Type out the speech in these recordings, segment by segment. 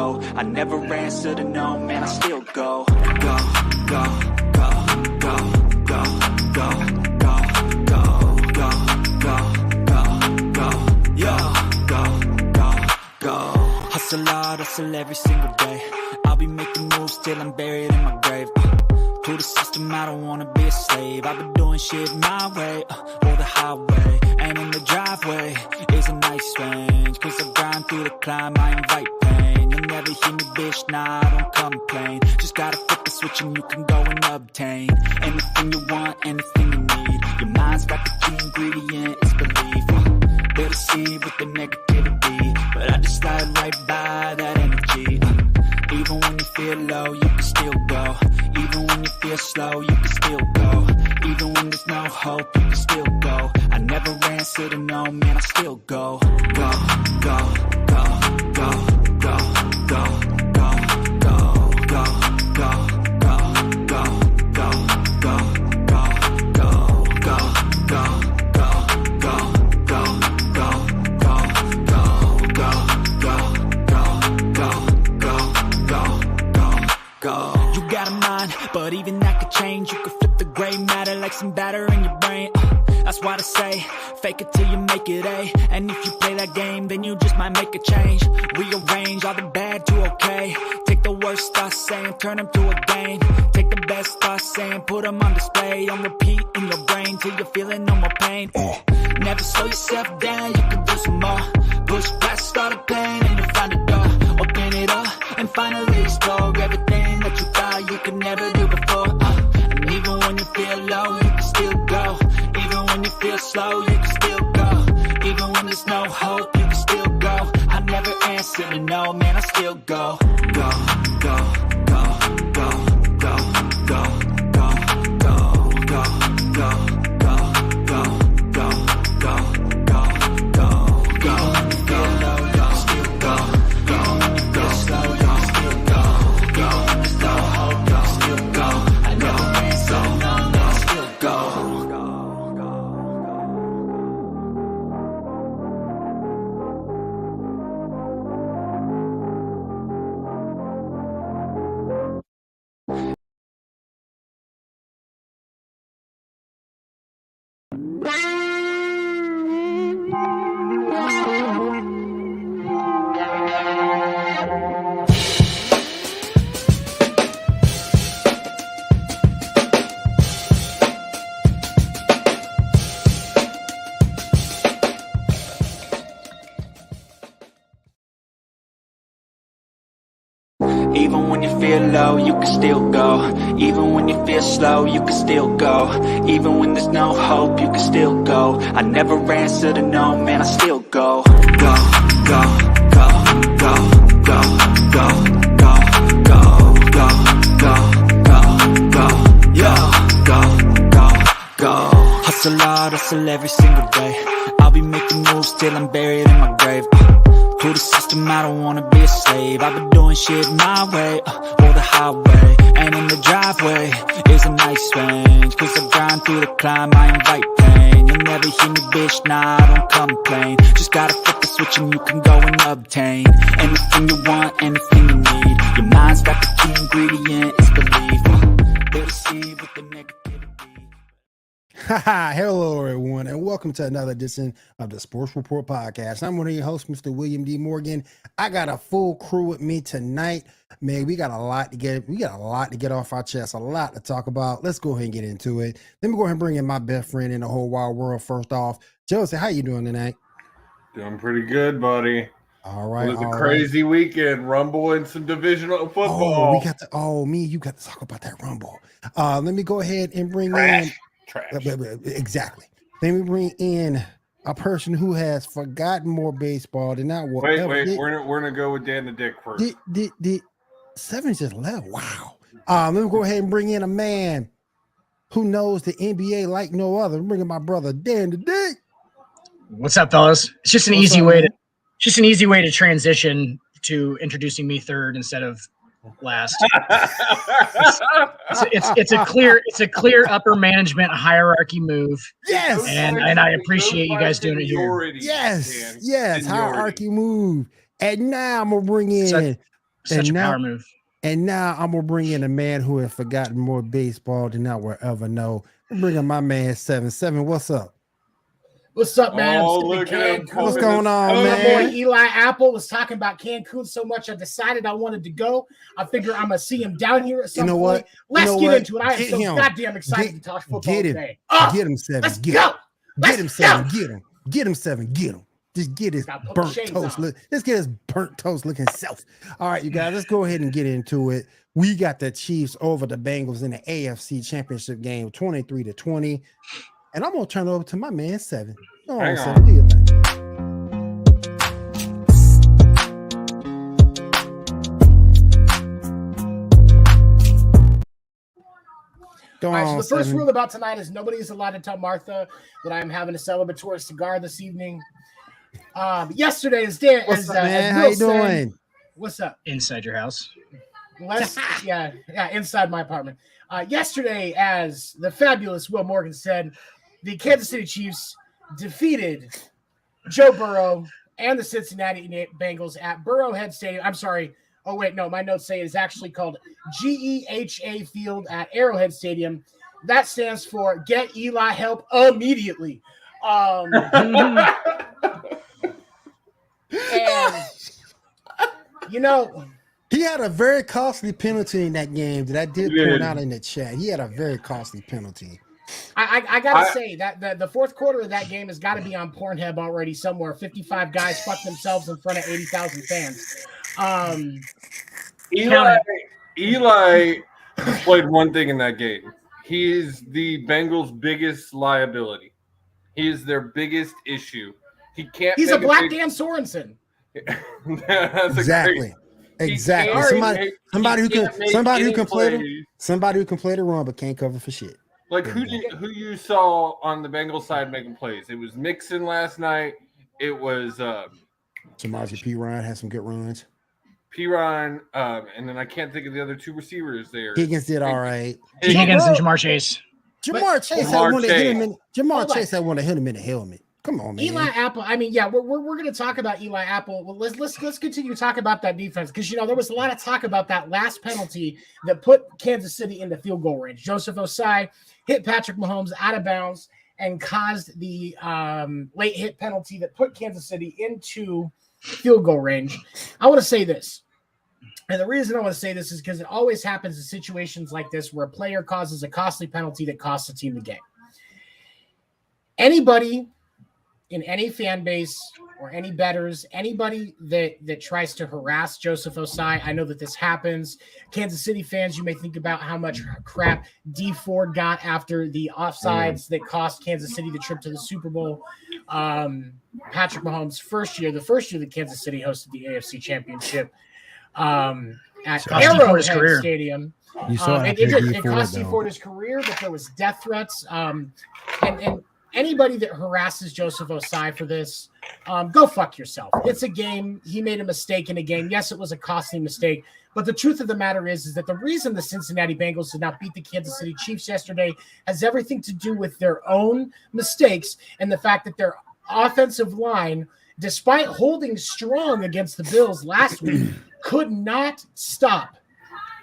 go. I never answer to no, man, I still go. Go, go, go, go, go, go, go, go, go, go, go, go, yo, go. Hustle hard, hustle every single day. I'll be making moves till I'm buried in my grave. To the system, I don't wanna be a slave. I've been doing shit my way, or the highway. And in the driveway is a nice range. Cause I grind through the climb, I invite pain. You'll never hear me, bitch, nah, I don't complain. Just gotta flip the switch and you can go and obtain anything you want, anything you need. Your mind's got the key ingredient, it's belief. They'll deceive with the negativity, but I just slide right by that energy. Even when you feel low, you can still go. Even when you feel slow, you can still go. Even when there's no hope, you can still go. I never answer to no, man, I still go. Go, go, go, go, go, go, go, go, go, go, go, go, go, go, go. You got a mind, but even that could change. You could flip the gray matter like some batter in your brain. That's why they say, fake it till you make it A. And if you play that game, then you just might make a change. Rearrange all the bad to okay. Take the worst thoughts saying, turn them to a game. Take the best thoughts saying, put them on display. On repeat in your brain till you're feeling no more pain. Never slow yourself down, you can do some more. Push past all the pain and you'll find a door. Open it up and finally explore everything that you thought you could never do before. And even when you feel low, you can still go. Even when you feel slow, you can still go. Even when there's no hope, you can still go. I never answer to no, man, I still go. Go, go, go, go, go, go, go, go, go, go, go, go, go, go, go, go, go. Even when you feel low, you can still go. Even when you feel slow, you can still go. Even when there's no hope, you can still go. I never answer to no, man, I still go. Even when you feel low, you can still go. Even when you feel slow, you can still go. Even when there's no hope, you can still go. I never answer to no, man, I still go. Go, go, go, go, go, go, go, go, go, go, go, go, yo, go, go, go. Hustle hard, hustle every single day. I'll be making moves till I'm buried in my grave. To the system, I don't wanna be a slave. I've been doing shit my way, or the highway. And in the driveway is a nice range. Cause I grind through the climb, I invite pain. You'll never hear me, bitch, nah, I don't complain. Just gotta flip the switch and you can go and obtain anything you want, anything you need. Your mind's got the key ingredient, it's belief. They'll deceive with the negativity. Hello, everyone, and welcome to another edition of the Sports Report Podcast. I'm one of your hosts, Mr. William D. Morgan. I got a full crew with me tonight. Man, we got a lot to get off our chest, a lot to talk about. Let's go ahead and get into it. Let me go ahead and bring in my best friend in the whole wide world. First off, Josie, how you doing tonight? Doing pretty good, buddy. All right. It was a crazy weekend. Rumble and some divisional football. You got to talk about that Rumble. Let me go ahead and bring in. Trash. Exactly. Let me bring in a person who has forgotten more baseball than I will. Wait. We're gonna go with Dan the Dick first. Did 7 just left? Wow. Let me go ahead and bring in a man who knows the NBA like no other. I'm bringing my brother Dan the Dick. What's up, fellas? It's just an easy way to transition to introducing me third instead of last. It's a clear upper management hierarchy move. Yes, and I appreciate you guys doing it here. Yes, hierarchy move. And now I'm gonna bring in Such a now, power move. And now I'm gonna bring in a man who has forgotten more baseball than I will ever know. I'm bringing my man 7-7. What's up? What's up, man? Oh, I'm sitting in look at him Cancun. What's coming going to on, town. My boy man? Eli Apple was talking about Cancun so much I decided I wanted to go. I figure I'm gonna see him down here at some You know point. what? Let's know get what? into it. I am Get so him. goddamn excited Get- to talk football Get him. today. Get him 7. Let's Get go. him. Let's Get him 7. go. Get him. Get him 7. Get him. Just get his Gotta put the burnt shades toast. on. Let's get his burnt toast looking self. All right, you guys, let's go ahead and get into it. We got the Chiefs over the Bengals in the AFC Championship game, 23-20. And I'm gonna turn it over to my man 7. Oh, Hang 7, on. do your thing. Go All right, on, so the first 7. rule about tonight is nobody's allowed to tell Martha that I'm having a celebratory cigar this evening. Yesterday, as Dan, What's as, up, as man? Will How you said- doing? What's up? Inside your house. Yeah, inside my apartment. Yesterday, as the fabulous Will Morgan said, the Kansas City Chiefs defeated Joe Burrow and the Cincinnati Bengals at Burrowhead Stadium. I'm sorry. Oh, wait, no, my notes say it's actually called GEHA Field at Arrowhead Stadium. That stands for Get Eli Help Immediately. And, you know, He had a very costly penalty in that game that I did He point did. out in the chat. He had a very costly penalty. I gotta say that the fourth quarter of that game has got to be on Pornhub already somewhere. 55 guys fuck themselves in front of 80,000 fans. Eli played one thing in that game. He is the Bengals' biggest liability. He is their biggest issue. He can't. He's make a black big- Dan Sorensen. That's a Exactly. great- Exactly. can't Somebody, make- somebody who he can, can't make somebody who any can play the, plays. somebody who can play the run but can't cover for shit. Like who you saw on the Bengals side making plays? It was Mixon last night. It was Samaje P. Ryan had some good runs. Piron, and then I can't think of the other two receivers there. Higgins did all right. Higgins and Jamar Chase. Jamar Chase had Jamar one that hit him Chase. in. Jamar Hold on. Chase had one that hit him in the helmet. Come on, man. Eli Apple. I mean, yeah, we're going to talk about Eli Apple. Well, let's continue to talk about that defense because there was a lot of talk about that last penalty that put Kansas City in the field goal range. Joseph Osai hit Patrick Mahomes out of bounds and caused the late hit penalty that put Kansas City into field goal range. I want to say this. And the reason I want to say this is because it always happens in situations like this where a player causes a costly penalty that costs the team the game. Anybody in any fan base or any bettors, anybody that tries to harass Joseph Osai, I know that this happens. Kansas City fans, you may think about how much crap D Ford got after the offsides that cost Kansas City the trip to the Super Bowl. Patrick Mahomes' the first year that Kansas City hosted the AFC Championship at Cost D Ford his Arrowhead career. Stadium. You saw It cost D Ford his career, but there was death threats. And anybody that harasses Joseph Osai for this, go fuck yourself. It's a game. He made a mistake in a game. Yes, it was a costly mistake. But the truth of the matter is that the reason the Cincinnati Bengals did not beat the Kansas City Chiefs yesterday has everything to do with their own mistakes and the fact that their offensive line, despite holding strong against the Bills last week, could not stop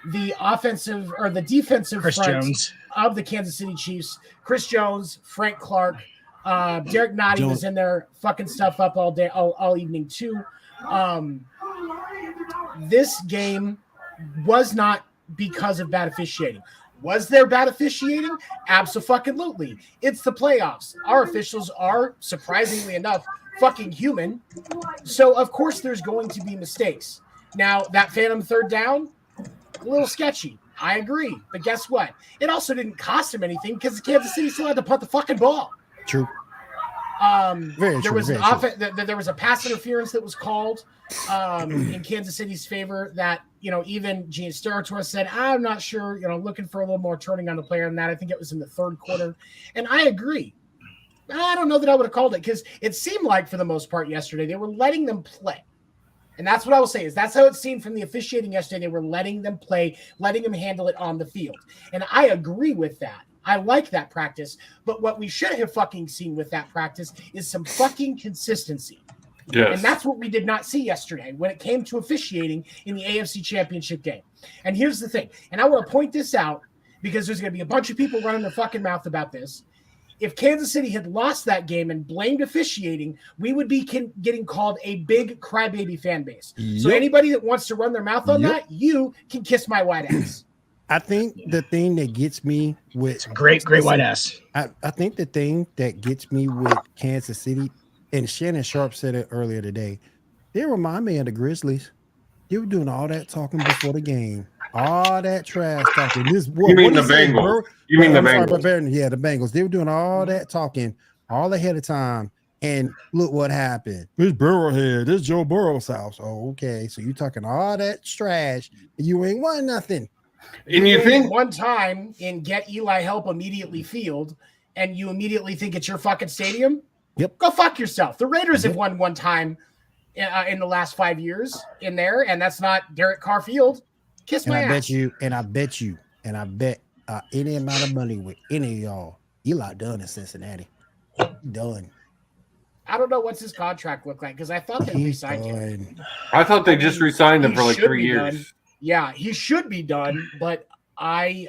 the offensive or the defensive Chris front Jones. of the Kansas City Chiefs. Chris Jones, Frank Clark, Derek Nottie was in there fucking stuff up all day, all evening too. This game was not because of bad officiating. Was there bad officiating? Absolutely. It's the playoffs. Our officials are, surprisingly enough, fucking human. So, of course, there's going to be mistakes. Now, that phantom third down, a little sketchy. I agree. But guess what? It also didn't cost him anything because Kansas City still had to punt the fucking ball. True. There was a pass interference that was called in Kansas City's favor that, even Gene Steratore said, I'm not sure, looking for a little more turning on the player than that. I think it was in the third quarter. And I agree. I don't know that I would have called it because it seemed like for the most part yesterday, they were letting them play. And that's what I will say is that's how it seemed from the officiating yesterday. They were letting them play, letting them handle it on the field. And I agree with that. I like that practice. But what we should have fucking seen with that practice is some fucking consistency. Yes. And that's what we did not see yesterday when it came to officiating in the AFC Championship game. And here's the thing, and I want to point this out because there's going to be a bunch of people running their fucking mouth about this. If Kansas City had lost that game and blamed officiating, we would be getting called a big crybaby fan base. So anybody that wants to run their mouth on that, you can kiss my white ass. I think the thing that gets me with It's a great white ass. I think the thing that gets me with Kansas City, and Shannon Sharp said it earlier today, they remind me of the Grizzlies. They were doing all that talking before the game. All that trash talking. You mean the Bengals? You mean the Bengals? Yeah, the Bengals. They were doing all that talking all ahead of time. And look what happened. This Burrowhead, this Joe Burrow's house. Oh, okay. So you talking all that trash, and you ain't won nothing. And you think one time in Get Eli Help Immediately Field, and you immediately think it's your fucking stadium? Yep. Go fuck yourself. The Raiders have won one time in the last 5 years in there, and that's not Derek Carr Field. Kiss my ass. I bet any amount of money with any of y'all, Eli done in Cincinnati. Done. I don't know what's his contract look like because I thought they re-signed him. I thought they just re-signed him for like 3 years. Done. Yeah, he should be done, but I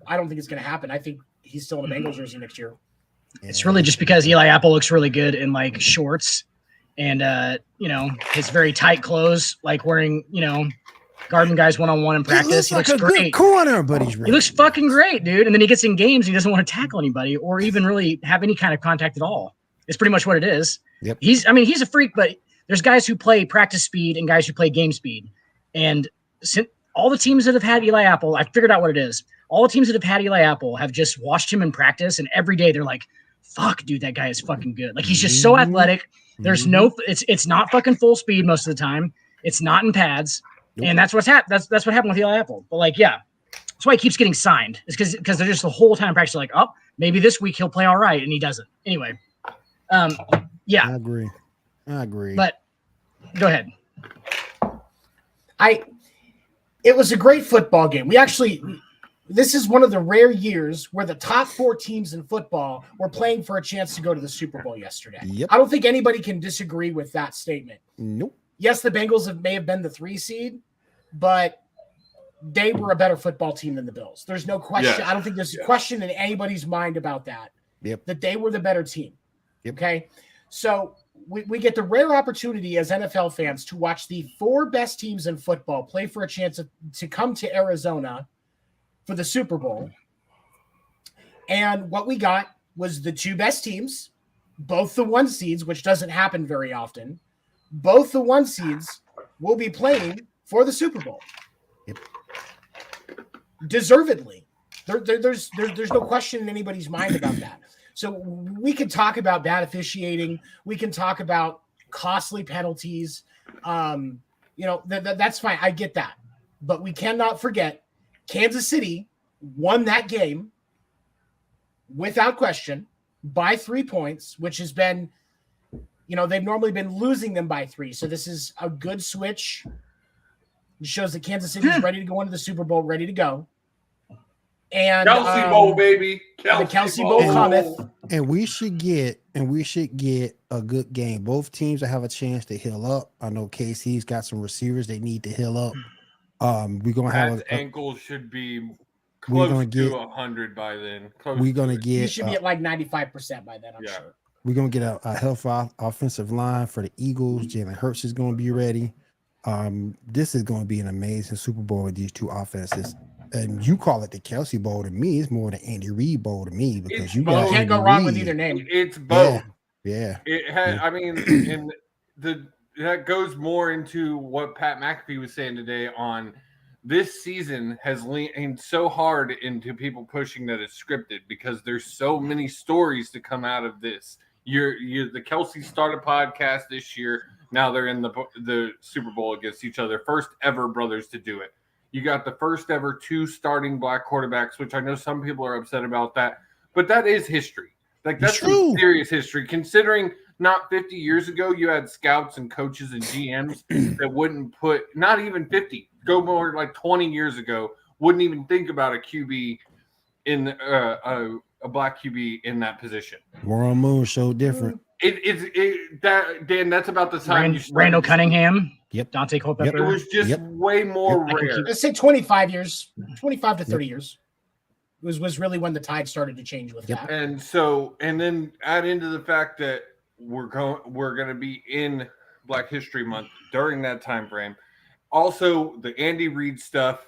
don't think it's going to happen. I think he's still in the Bengals jersey next year. It's really just because Eli Apple looks really good in like shorts and his very tight clothes, like wearing guarding guys one-on-one in practice. He looks great. Corner, but he looks fucking great, dude. And then he gets in games and he doesn't want to tackle anybody or even really have any kind of contact at all. It's pretty much what it is. Yep. He's a freak, but there's guys who play practice speed and guys who play game speed. And all the teams that have had Eli Apple, I figured out what it is. All the teams that have had Eli Apple have just watched him in practice, and every day they're like, fuck, dude, that guy is fucking good. Like, he's just so athletic. There's it's not fucking full speed most of the time. It's not in pads. Nope. And that's what happened with Eli Apple. But like, yeah, that's why he keeps getting signed. It's because they're just the whole time practicing like, oh, maybe this week he'll play all right, and he doesn't. Anyway, yeah, I agree. But go ahead. It was a great football game. This is one of the rare years where the top 4 teams in football were playing for a chance to go to the Super Bowl yesterday. Yep. I don't think anybody can disagree with that statement. Nope. Yes, the Bengals may have been the 3 seed, but they were a better football team than the Bills. There's no question. Yes. I don't think there's a question in anybody's mind about that. Yep. That they were the better team. Yep. Okay. So we get the rare opportunity as NFL fans to watch the 4 best teams in football play for a chance to come to Arizona for the Super Bowl. And what we got was the 2 best teams, both the 1 seeds, which doesn't happen very often. Both the 1 seeds will be playing for the Super Bowl. Yep. Deservedly. There's no question in anybody's mind about that. So we can talk about bad officiating. We can talk about costly penalties. That's fine. I get that. But we cannot forget Kansas City won that game without question by 3 points, which has been, they've normally been losing them by 3. So this is a good switch. It shows that Kansas City is ready to go into the Super Bowl, ready to go. And Kelsey Bowl, baby. The Kelsey Bowl cometh. And we should get a good game. Both teams will have a chance to heal up. I know KC's got some receivers they need to heal up. We're gonna have ankle should be close to 100 by then. He should be at like 95% by then. I'm sure. We're gonna get a healthy offensive line for the Eagles. Jalen Hurts is gonna be ready. This is gonna be an amazing Super Bowl with these 2 offenses. And you call it the Kelsey Bowl. To me, it's more the Andy Reid Bowl to me because you can't go wrong with either name. It's both. Yeah. It had. I mean, that goes more into what Pat McAfee was saying today on this season has leaned so hard into people pushing that it's scripted because there's so many stories to come out of this. The Kelsey started podcast this year. Now they're in the Super Bowl against each other. First ever brothers to do it. You got the first ever 2 starting black quarterbacks, which I know some people are upset about that, but that is history. Like that's some serious history. Considering not 50 years ago, you had scouts and coaches and GMs that wouldn't put, not even 50, go more like 20 years ago, wouldn't even think about a QB in a black QB in that position. Warren Moon showed different. Dan, that's about the time Randall Cunningham. Yep. Dante Culpepper. It was just way more rare. Let's say 25 years, 25 to 30 years was really when the tide started to change with that. And then add into the fact that we're going to be in Black History Month during that time frame. Also, the Andy Reid stuff,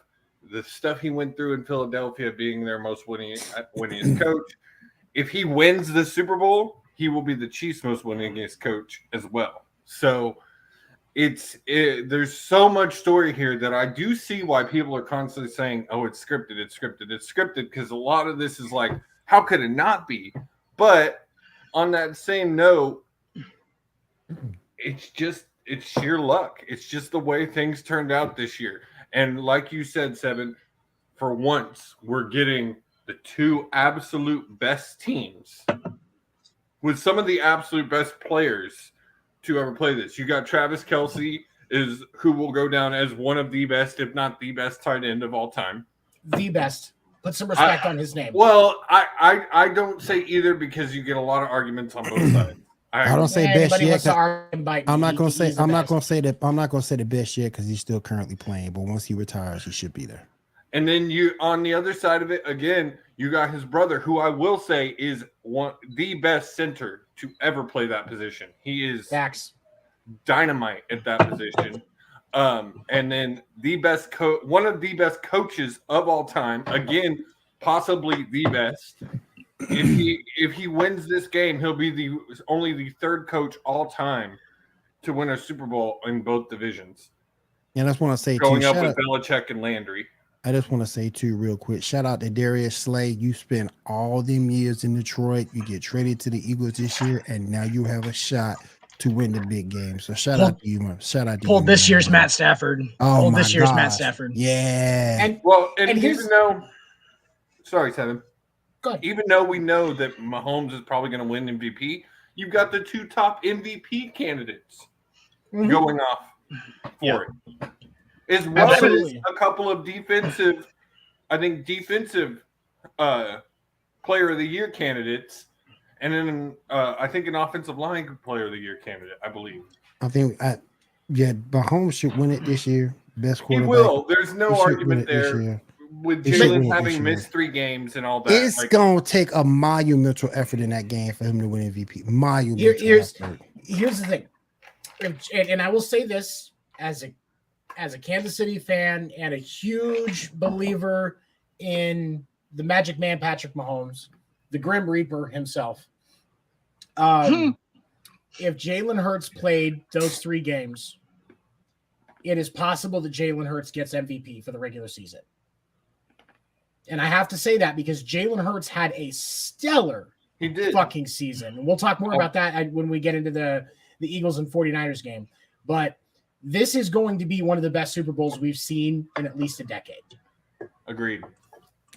the stuff he went through in Philadelphia, being their most winningest coach. If he wins the Super Bowl, he will be the Chiefs' most winningest coach as well. So there's so much story here that I do see why people are constantly saying, "Oh, it's scripted, it's scripted, it's scripted," because a lot of this is like, how could it not be? But on that same note, it's sheer luck. It's just the way things turned out this year. And like you said, Seven, for once, we're getting the two absolute best teams with some of the absolute best players to ever play this. You got Travis Kelce, who will go down as one of the best, if not the best tight end of all time. The best. Put some respect on his name. Well, I don't say either because you get a lot of arguments on both sides. I don't say best yet. I'm not gonna say the best yet because he's still currently playing. But once he retires, he should be there. And then on the other side of it, again, you got his brother, who I will say is the best center to ever play that position. He is dynamite at that position. And then one of the best coaches of all time. Again, possibly the best. If he wins this game, he'll be only the third coach all time to win a Super Bowl in both divisions. And I just want to say, going up with Belichick and Landry. I just want to say too, real quick, shout out to Darius Slay. You spent all them years in Detroit. You get traded to the Eagles this year, and now you have a shot to win the big game. So shout out to you, man. Shout out to you. This year's Matt Stafford. Oh, this year's Matt Stafford. Yeah. And even though, sorry, Seven. Even though we know that Mahomes is probably going to win MVP, you've got the two top MVP candidates going off for it. As well as a couple of defensive player of the year candidates, and then I think an offensive line player of the year candidate, I believe. I think Mahomes should win it this year. Best quarterback. He will. There's no argument there. With Jalen having missed 3 games and all that. It's going to take a monumental effort in that game for him to win MVP. Here's the thing. And I will say this as a Kansas City fan and a huge believer in the Magic Man, Patrick Mahomes, the Grim Reaper himself. If Jalen Hurts played those 3 games, it is possible that Jalen Hurts gets MVP for the regular season. And I have to say that because Jalen Hurts had a stellar fucking season. And we'll talk more about that when we get into the Eagles and 49ers game. But this is going to be one of the best Super Bowls we've seen in at least a decade. Agreed.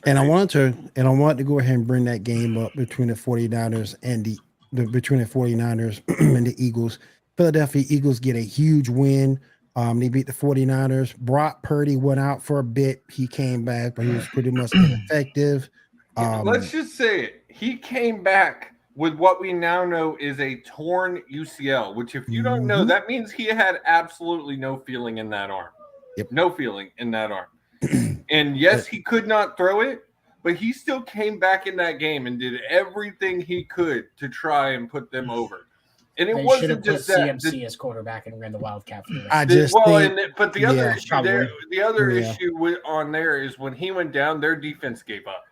And I wanted to go ahead and bring that game up between the 49ers and between the 49ers and the Eagles. Philadelphia Eagles get a huge win. They beat the 49ers. Brock Purdy went out for a bit. He came back, but he was pretty much ineffective. Let's just say it. He came back with what we now know is a torn UCL, which if you don't know, that means he had absolutely no feeling in that arm. Yep. No feeling in that arm. And yes, he could not throw it, but he still came back in that game and did everything he could to try and put them over. And it wasn't just that. CMC as quarterback and ran the Wildcat for the but the other issue there, issue on there is when he went down, their defense gave up.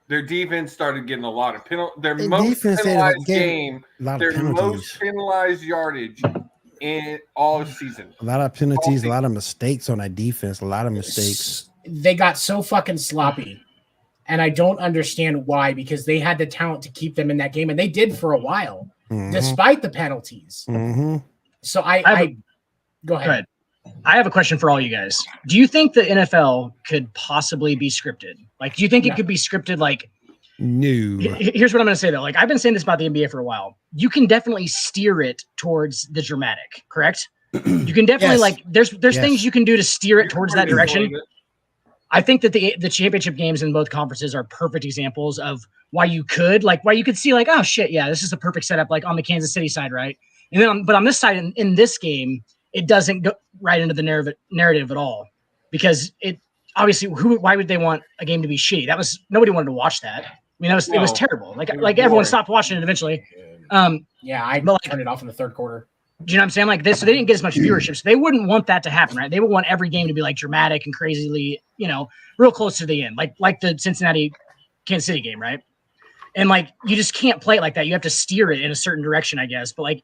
Their defense started getting a lot of penalties. Their most penalized game, their most penalized yardage in all season. A lot of penalties, a lot of mistakes on that defense, a lot of mistakes. They got so fucking sloppy. And I don't understand why, because they had the talent to keep them in that game, and they did for a while, despite the penalties. So I go ahead. I have a question for all you guys. Do you think the NFL could possibly be scripted? Like, do you think it could be scripted? Like, no. Here's what I'm going to say though. Like, I've been saying this about the NBA for a while. You can definitely steer it towards the dramatic, correct? You can definitely there's things you can do to steer it towards that direction. I think that the championship games in both conferences are perfect examples of why you could see like, oh shit, yeah, this is the perfect setup, like on the Kansas City side, right? And then but on this side, in this game, it doesn't go right into the narrative at all, because it obviously why would they want a game to be shitty? Nobody wanted to watch that. I mean, it was terrible. Like everyone stopped watching it eventually. Yeah, I turned it off in the third quarter. Do you know what I'm saying? Like this, so they didn't get as much viewership. So they wouldn't want that to happen, right? They would want every game to be like dramatic and crazily, real close to the end, like the Cincinnati Kansas City game, right? And like you just can't play it like that. You have to steer it in a certain direction, I guess. But like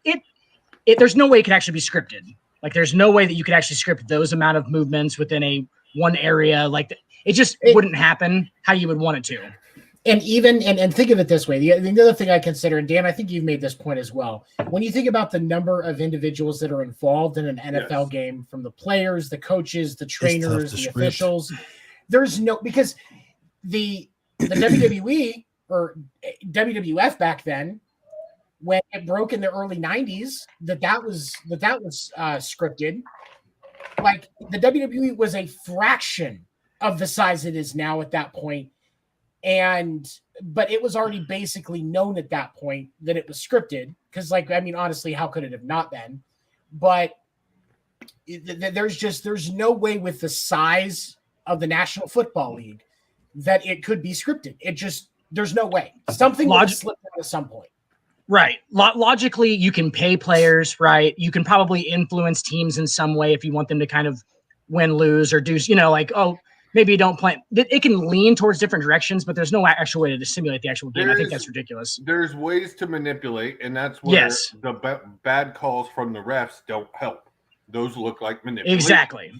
there's no way it could actually be scripted. Like there's no way that you could actually script those amount of movements within one area. Like it wouldn't happen how you would want it to. And even and think of it this way. The other thing I consider, and Dan, I think you've made this point as well. When you think about the number of individuals that are involved in an NFL game, from the players, the coaches, the trainers, the officials, there's no, because the WWE or WWF back then, when it broke in the early 90s, that was scripted. Like the WWE was a fraction of the size it is now at that point. But it was already basically known at that point that it was scripted, because honestly, how could it have not been? But there's no way with the size of the National Football League that it could be scripted. There's no way. Something would slip in at some point. Right. Logically, you can pay players, right? You can probably influence teams in some way if you want them to kind of win, lose, or do, maybe you don't play. It can lean towards different directions, but there's no actual way to simulate the actual game. I think that's ridiculous. There's ways to manipulate, and that's where the bad calls from the refs don't help. Those look like manipulation. Exactly.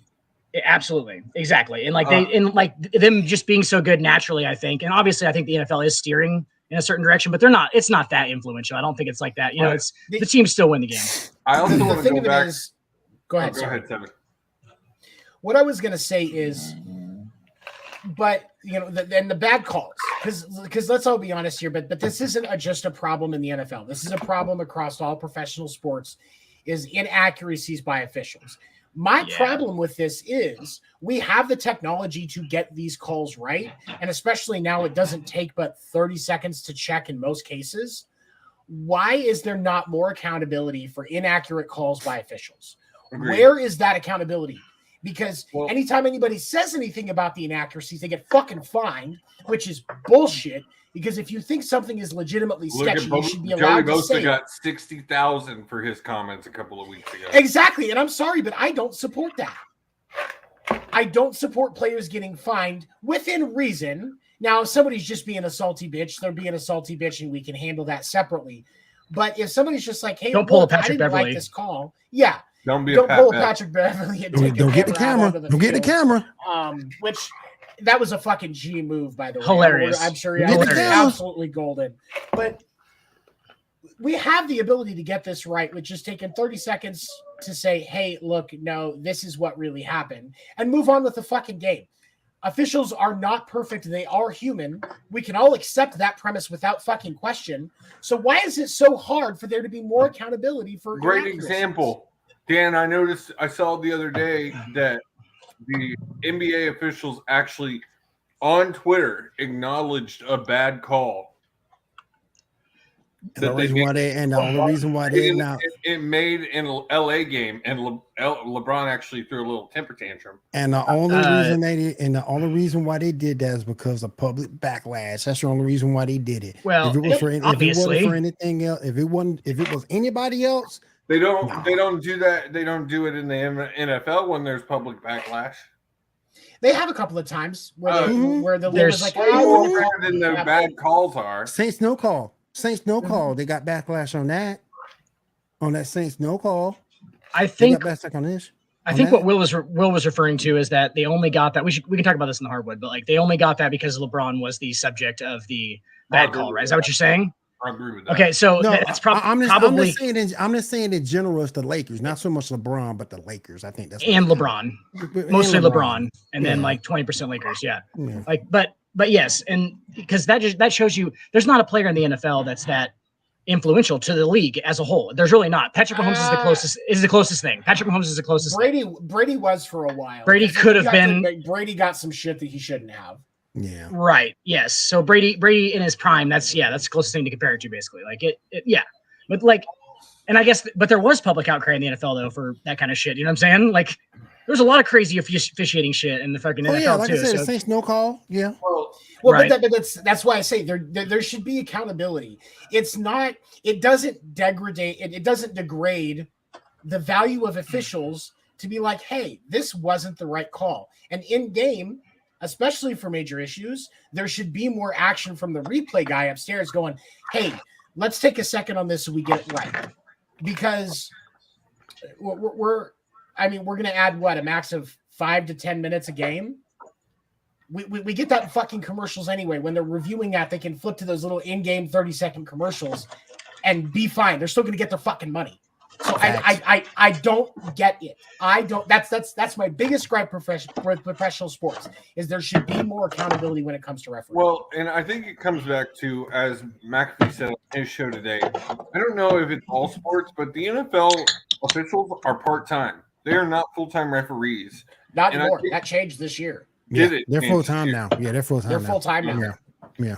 Absolutely. Exactly. And them just being so good naturally, I think. And obviously, I think the NFL is steering in a certain direction, but it's not that influential. I don't think it's like that. It's the teams still win the game. I also want to go back. Go ahead. Go ahead, Kevin. What I was going to say is, but and the bad calls, because let's all be honest here, but this isn't just a problem in the NFL. This is a problem across all professional sports, is inaccuracies by officials. My problem with this is we have the technology to get these calls right, and especially now it doesn't take but 30 seconds to check in most cases. Why is there not more accountability for inaccurate calls by officials? Agreed. Where is that accountability? Because anytime anybody says anything about the inaccuracies, they get fucking fined, which is bullshit. Because if you think something is legitimately sketchy, you should be allowed to say it. Got 60,000 for his comments a couple of weeks ago. Exactly, and I'm sorry, but I don't support that. I don't support players getting fined within reason. Now, if somebody's just being a salty bitch, they're being a salty bitch, and we can handle that separately. But if somebody's just like, "Hey, don't pull a Patrick Beverly. Like this call," yeah. Don't pull a Patrick Beverly and take don't get the camera. Don't get the camera. Which that was a fucking G move, by the way. Hilarious. I'm sure it's absolutely golden. But we have the ability to get this right with just taking 30 seconds to say, "Hey, look, no, this is what really happened," and move on with the fucking game. Officials are not perfect. They are human. We can all accept that premise without fucking question. So why is it so hard for there to be more accountability for great example? Dan, I saw the other day that the NBA officials actually on Twitter acknowledged a bad call. The only reason why they now it made in an LA game, and LeBron actually threw a little temper tantrum. And the only reason why they did that is because of public backlash. That's the only reason why they did it. Well, if it wasn't for anything else, if it was anybody else. They don't do that. They don't do it in the NFL when there's public backlash. They have a couple of times where the league was like, better than the bad calls are. Saints no call. They got backlash on that. On that Saints no call. I think on this. I think what Will was referring to is that they only got that. We can talk about this in the hardwood, but like they only got that because LeBron was the subject of the bad call, right? Is that what you're saying? I agree with that. Okay, so that's probably. I'm just saying in general, it's the Lakers, not so much LeBron, but the Lakers. I think that's LeBron, mostly LeBron, and then like 20% Lakers. Yeah, like but yes, and because that shows you there's not a player in the NFL that's that influential to the league as a whole. There's really not. Patrick Mahomes is the closest thing. Patrick Mahomes is the closest. Brady was for a while. Brady could have been. Brady got some shit that he shouldn't have. Yeah. Right. Yes. So Brady in his prime. That's the closest thing to compare it to, basically. Like yeah. But like, and I guess, but there was public outcry in the NFL though for that kind of shit. You know what I'm saying? Like, there's a lot of crazy officiating shit in the fucking NFL yeah, like too. I said, the Saints no call. Yeah. Well, right. but that's why I say there should be accountability. It's not. It doesn't degrade. It doesn't degrade the value of officials to be like, hey, this wasn't the right call. And in game, especially for major issues, there should be more action from the replay guy upstairs going, hey, let's take a second on this so we get it right. Because we're going to add a max of 5 to 10 minutes a game. We get that in fucking commercials anyway. When they're reviewing that, they can flip to those little in-game 30-second commercials and be fine. They're still going to get their fucking money. So I don't get it. I don't. That's my biggest gripe with professional sports is there should be more accountability when it comes to referees. Well, and I think it comes back to, as McAfee said on his show today, I don't know if it's all sports, but the NFL officials are part-time. They are not full-time referees. Not anymore. That changed this year. They're full-time now. Yeah, they're full-time now. They're full-time now. Yeah.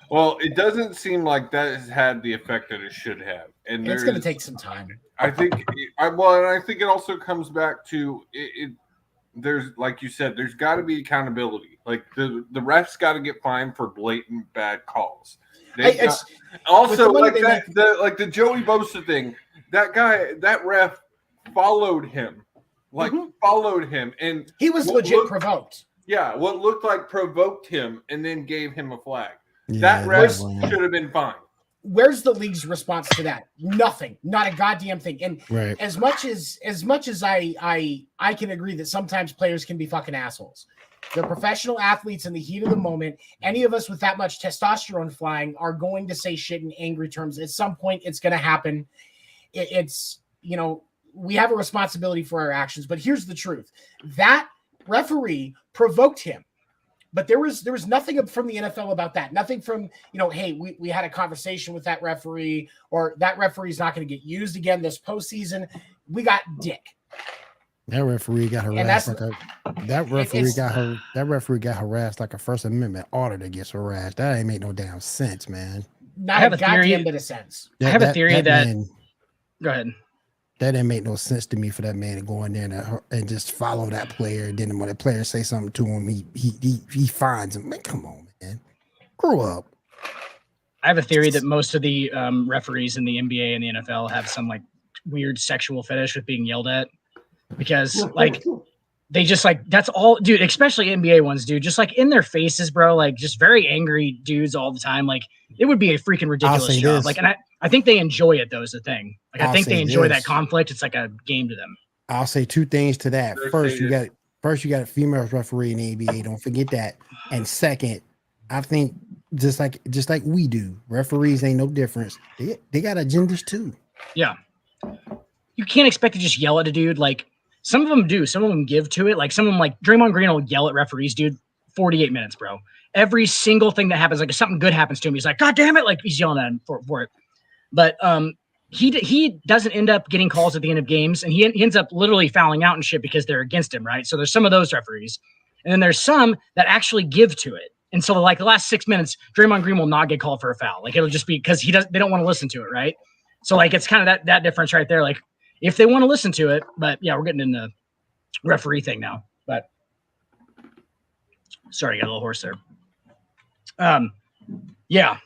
Well, it doesn't seem like that has had the effect that it should have. And it's going to take some time. I think it also comes back to it. There's, like you said, there's got to be accountability. Like the refs got to get fined for blatant bad calls. Also, like the Joey Bosa thing. That ref followed him, followed him, and he was legit provoked. Yeah, what looked like provoked him, and then gave him a flag. Yeah, that ref should have been fined. Where's the league's response to that? Nothing. Not a goddamn thing. And as much as I can agree that sometimes players can be fucking assholes. They're professional athletes in the heat of the moment. Any of us with that much testosterone flying are going to say shit in angry terms. At some point, it's going to happen. It's, we have a responsibility for our actions. But here's the truth. That referee provoked him. But there was nothing from the NFL about that. Nothing from, hey, we had a conversation with that referee, or that referee's not going to get used again this postseason. We got dick. That referee got harassed that referee got harassed like a First Amendment auditor gets harassed. That ain't make no damn sense, man. Not a goddamn bit of sense. I have a theory that go ahead. That didn't make no sense to me for that man to go in there and just follow that player. And then when the player say something to him, he finds him. Man, come on, man. Grow up. I have a theory that most of the referees in the NBA and the NFL have some like weird sexual fetish with being yelled at. Because like they just like, that's all, dude, especially NBA ones, dude, just like in their faces, bro, like just very angry dudes all the time. Like it would be a freaking ridiculous job. Like, and I think they enjoy it though, is the thing. Like I think they enjoy that conflict. It's like a game to them. I'll say two things to that. First, you got a female referee in the NBA. Don't forget that. And second, I think just like we do, referees ain't no difference. They got agendas too. Yeah. You can't expect to just yell at a dude. Like some of them do. Some of them give to it. Like some of them, like Draymond Green will yell at referees, dude. 48 minutes, bro. Every single thing that happens, like if something good happens to him, he's like, God damn it. Like he's yelling at him for it. But he doesn't end up getting calls at the end of games, and he ends up literally fouling out and shit because they're against him, right? So there's some of those referees. And then there's some that actually give to it. And so like the last 6 minutes, Draymond Green will not get called for a foul. Like it'll just be because they don't want to listen to it, right? So like it's kind of that difference right there. Like if they want to listen to it, but yeah, we're getting in the referee thing now. But sorry, I got a little hoarse there. Yeah.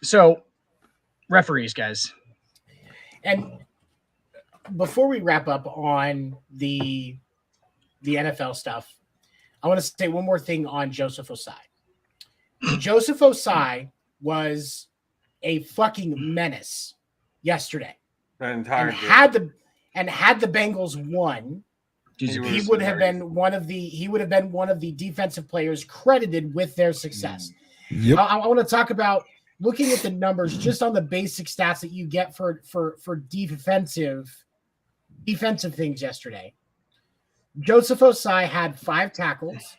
So referees, guys. And before we wrap up on the NFL stuff, I want to say one more thing on Joseph Osai. Joseph Osai was a fucking menace yesterday. The entire and had the Bengals won, he would have been one of the defensive players credited with their success. Yep. I want to talk about looking at the numbers just on the basic stats that you get for defensive things yesterday. Joseph Osai had 5 tackles.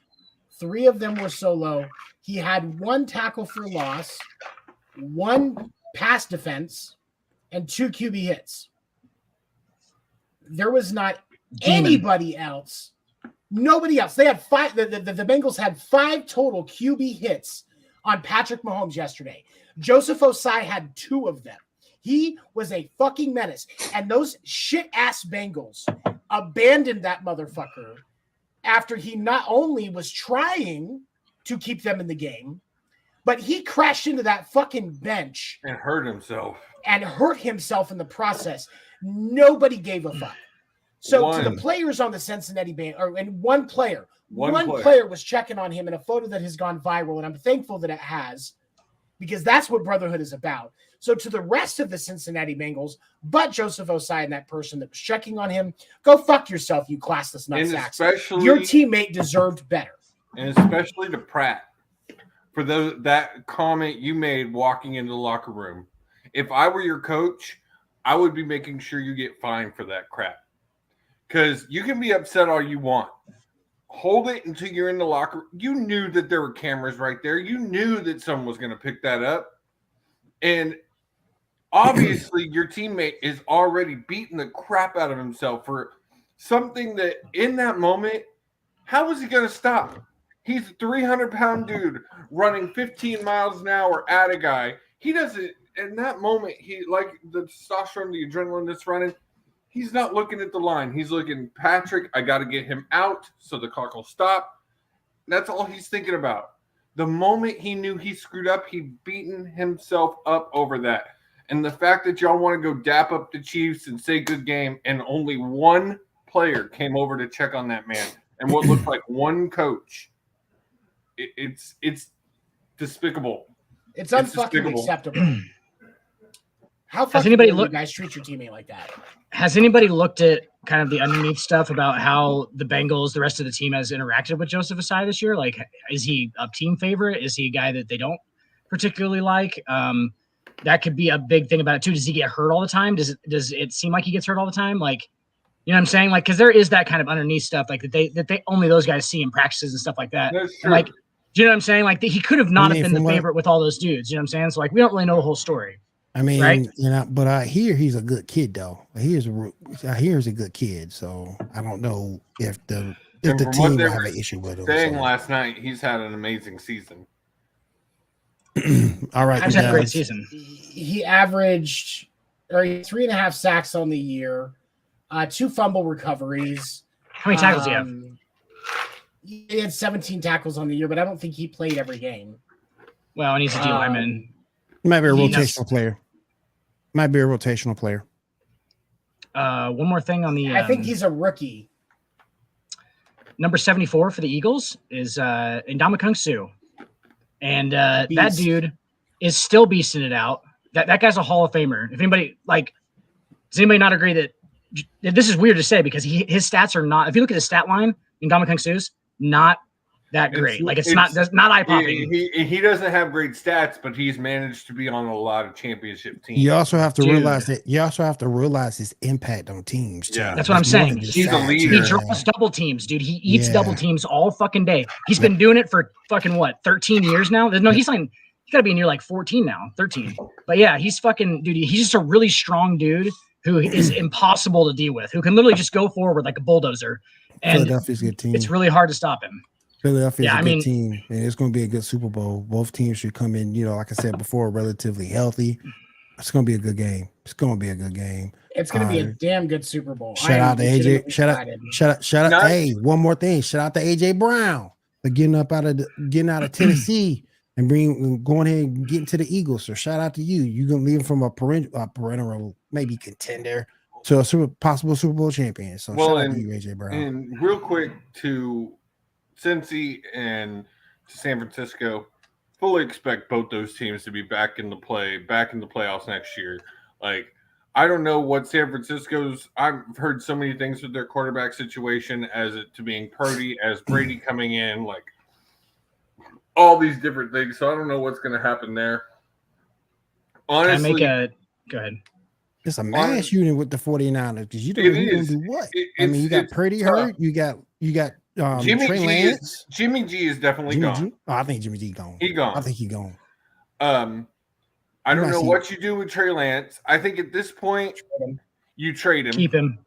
3 of them were solo. He had 1 tackle for loss, 1 pass defense, and 2 QB hits. There was not anybody else. Nobody else. They had 5. The Bengals had 5 total QB hits on Patrick Mahomes yesterday. Joseph Osai had 2 of them. He was a fucking menace. And those shit-ass Bengals abandoned that motherfucker after he not only was trying to keep them in the game, but he crashed into that fucking bench. And hurt himself. In the process. Nobody gave a fuck. So to the players on the Cincinnati Bengals, and one player was checking on him in a photo that has gone viral, and I'm thankful that it has, because that's what brotherhood is about. So to the rest of the Cincinnati Bengals, but Joseph Osai and that person that was checking on him, go fuck yourself, you classless nutsacks. Your teammate deserved better. And especially to Pratt for that comment you made walking into the locker room. If I were your coach, I would be making sure you get fined for that crap. Because you can be upset all you want. Hold it until you're in the locker room. You knew that there were cameras right there. You knew that someone was going to pick that up. And obviously your teammate is already beating the crap out of himself for something that in that moment, how is he going to stop? He's a 300-pound dude running 15 miles an hour at a guy. He doesn't, in that moment, he like the testosterone, the adrenaline that's running, he's not looking at the line. He's looking, Patrick, I got to get him out so the clock will stop. That's all he's thinking about. The moment he knew he screwed up, he beaten himself up over that. And the fact that y'all want to go dap up the Chiefs and say good game, and only one player came over to check on that man, and what looked like one coach, it's despicable. It's unfucking acceptable. How fucking you guys treat your teammate like that? Has anybody looked at kind of the underneath stuff about how the Bengals, the rest of the team, has interacted with Joseph Osai this year? Like, is he a team favorite? Is he a guy that they don't particularly like? That could be a big thing about it too. Does he get hurt all the time? Does it seem like he gets hurt all the time? Like, you know what I'm saying? Like, because there is that kind of underneath stuff, like that they only those guys see in practices and stuff like that. That's true. And like, do you know what I'm saying? Like, he could have not have been the favorite with all those dudes. You know what I'm saying? So like, we don't really know the whole story. I mean, right? You know, but I hear he's a good kid though. I hear he's a good kid. So I don't know if the team will have an issue with him. Saying last night, he's had an amazing season. All right, he's had a great season. He averaged 3.5 sacks on the year, 2 fumble recoveries. How many tackles do you have? He had 17 tackles on the year, but I don't think he played every game. Well, and he's a D lineman. Might be a rotational player. Might be a rotational player. One more thing on the. I think he's a rookie. Number 74 for the Eagles is Ndamukong Suh. And that dude is still beasting it out. That guy's a Hall of Famer. If anybody does anybody not agree that this is weird to say because his stats are not. If you look at his stat line, Ndamukong Suh's not that great. It's not eye popping. He doesn't have great stats, but he's managed to be on a lot of championship teams. You also have to realize that. You also have to realize his impact on teams too. Yeah, that's what I'm saying. He's a leader. He draws double teams, dude. He eats double teams all fucking day. He's been doing it for fucking 13 years now. No, he's like, he's got to be near like 14 now, 13. But yeah, he's fucking dude. He's just a really strong dude who is impossible to deal with. Who can literally just go forward like a bulldozer. And Philadelphia's a good team. It's really hard to stop him. Philadelphia's a good team, and it's going to be a good Super Bowl. Both teams should come in, like I said before, relatively healthy. It's going to be a good game. It's going to be a good game. It's going to be a damn good Super Bowl. Shout out to AJ. Shout out. Hey, one more thing. Shout out to AJ Brown for getting out of Tennessee and going ahead and getting to the Eagles. So shout out to you. You're going to leave from a perennial maybe contender to a possible Super Bowl champion. So shout out to you, AJ Brown. And real quick to Cincy and to San Francisco, fully expect both those teams to be back in the playoffs next year. Like, I don't know what San Francisco's. I've heard so many things with their quarterback situation, as it to being Purdy, as Brady coming in, like all these different things. So I don't know what's going to happen there. Honestly, go ahead. It's a mass unit with the 49ers because you don't know who's going to do what. You got Purdy hurt. You got. Jimmy G is definitely gone. I think Jimmy G gone. He gone. I think he gone. I don't know what you do with Trey Lance. I think at this point, you trade him. Keep him.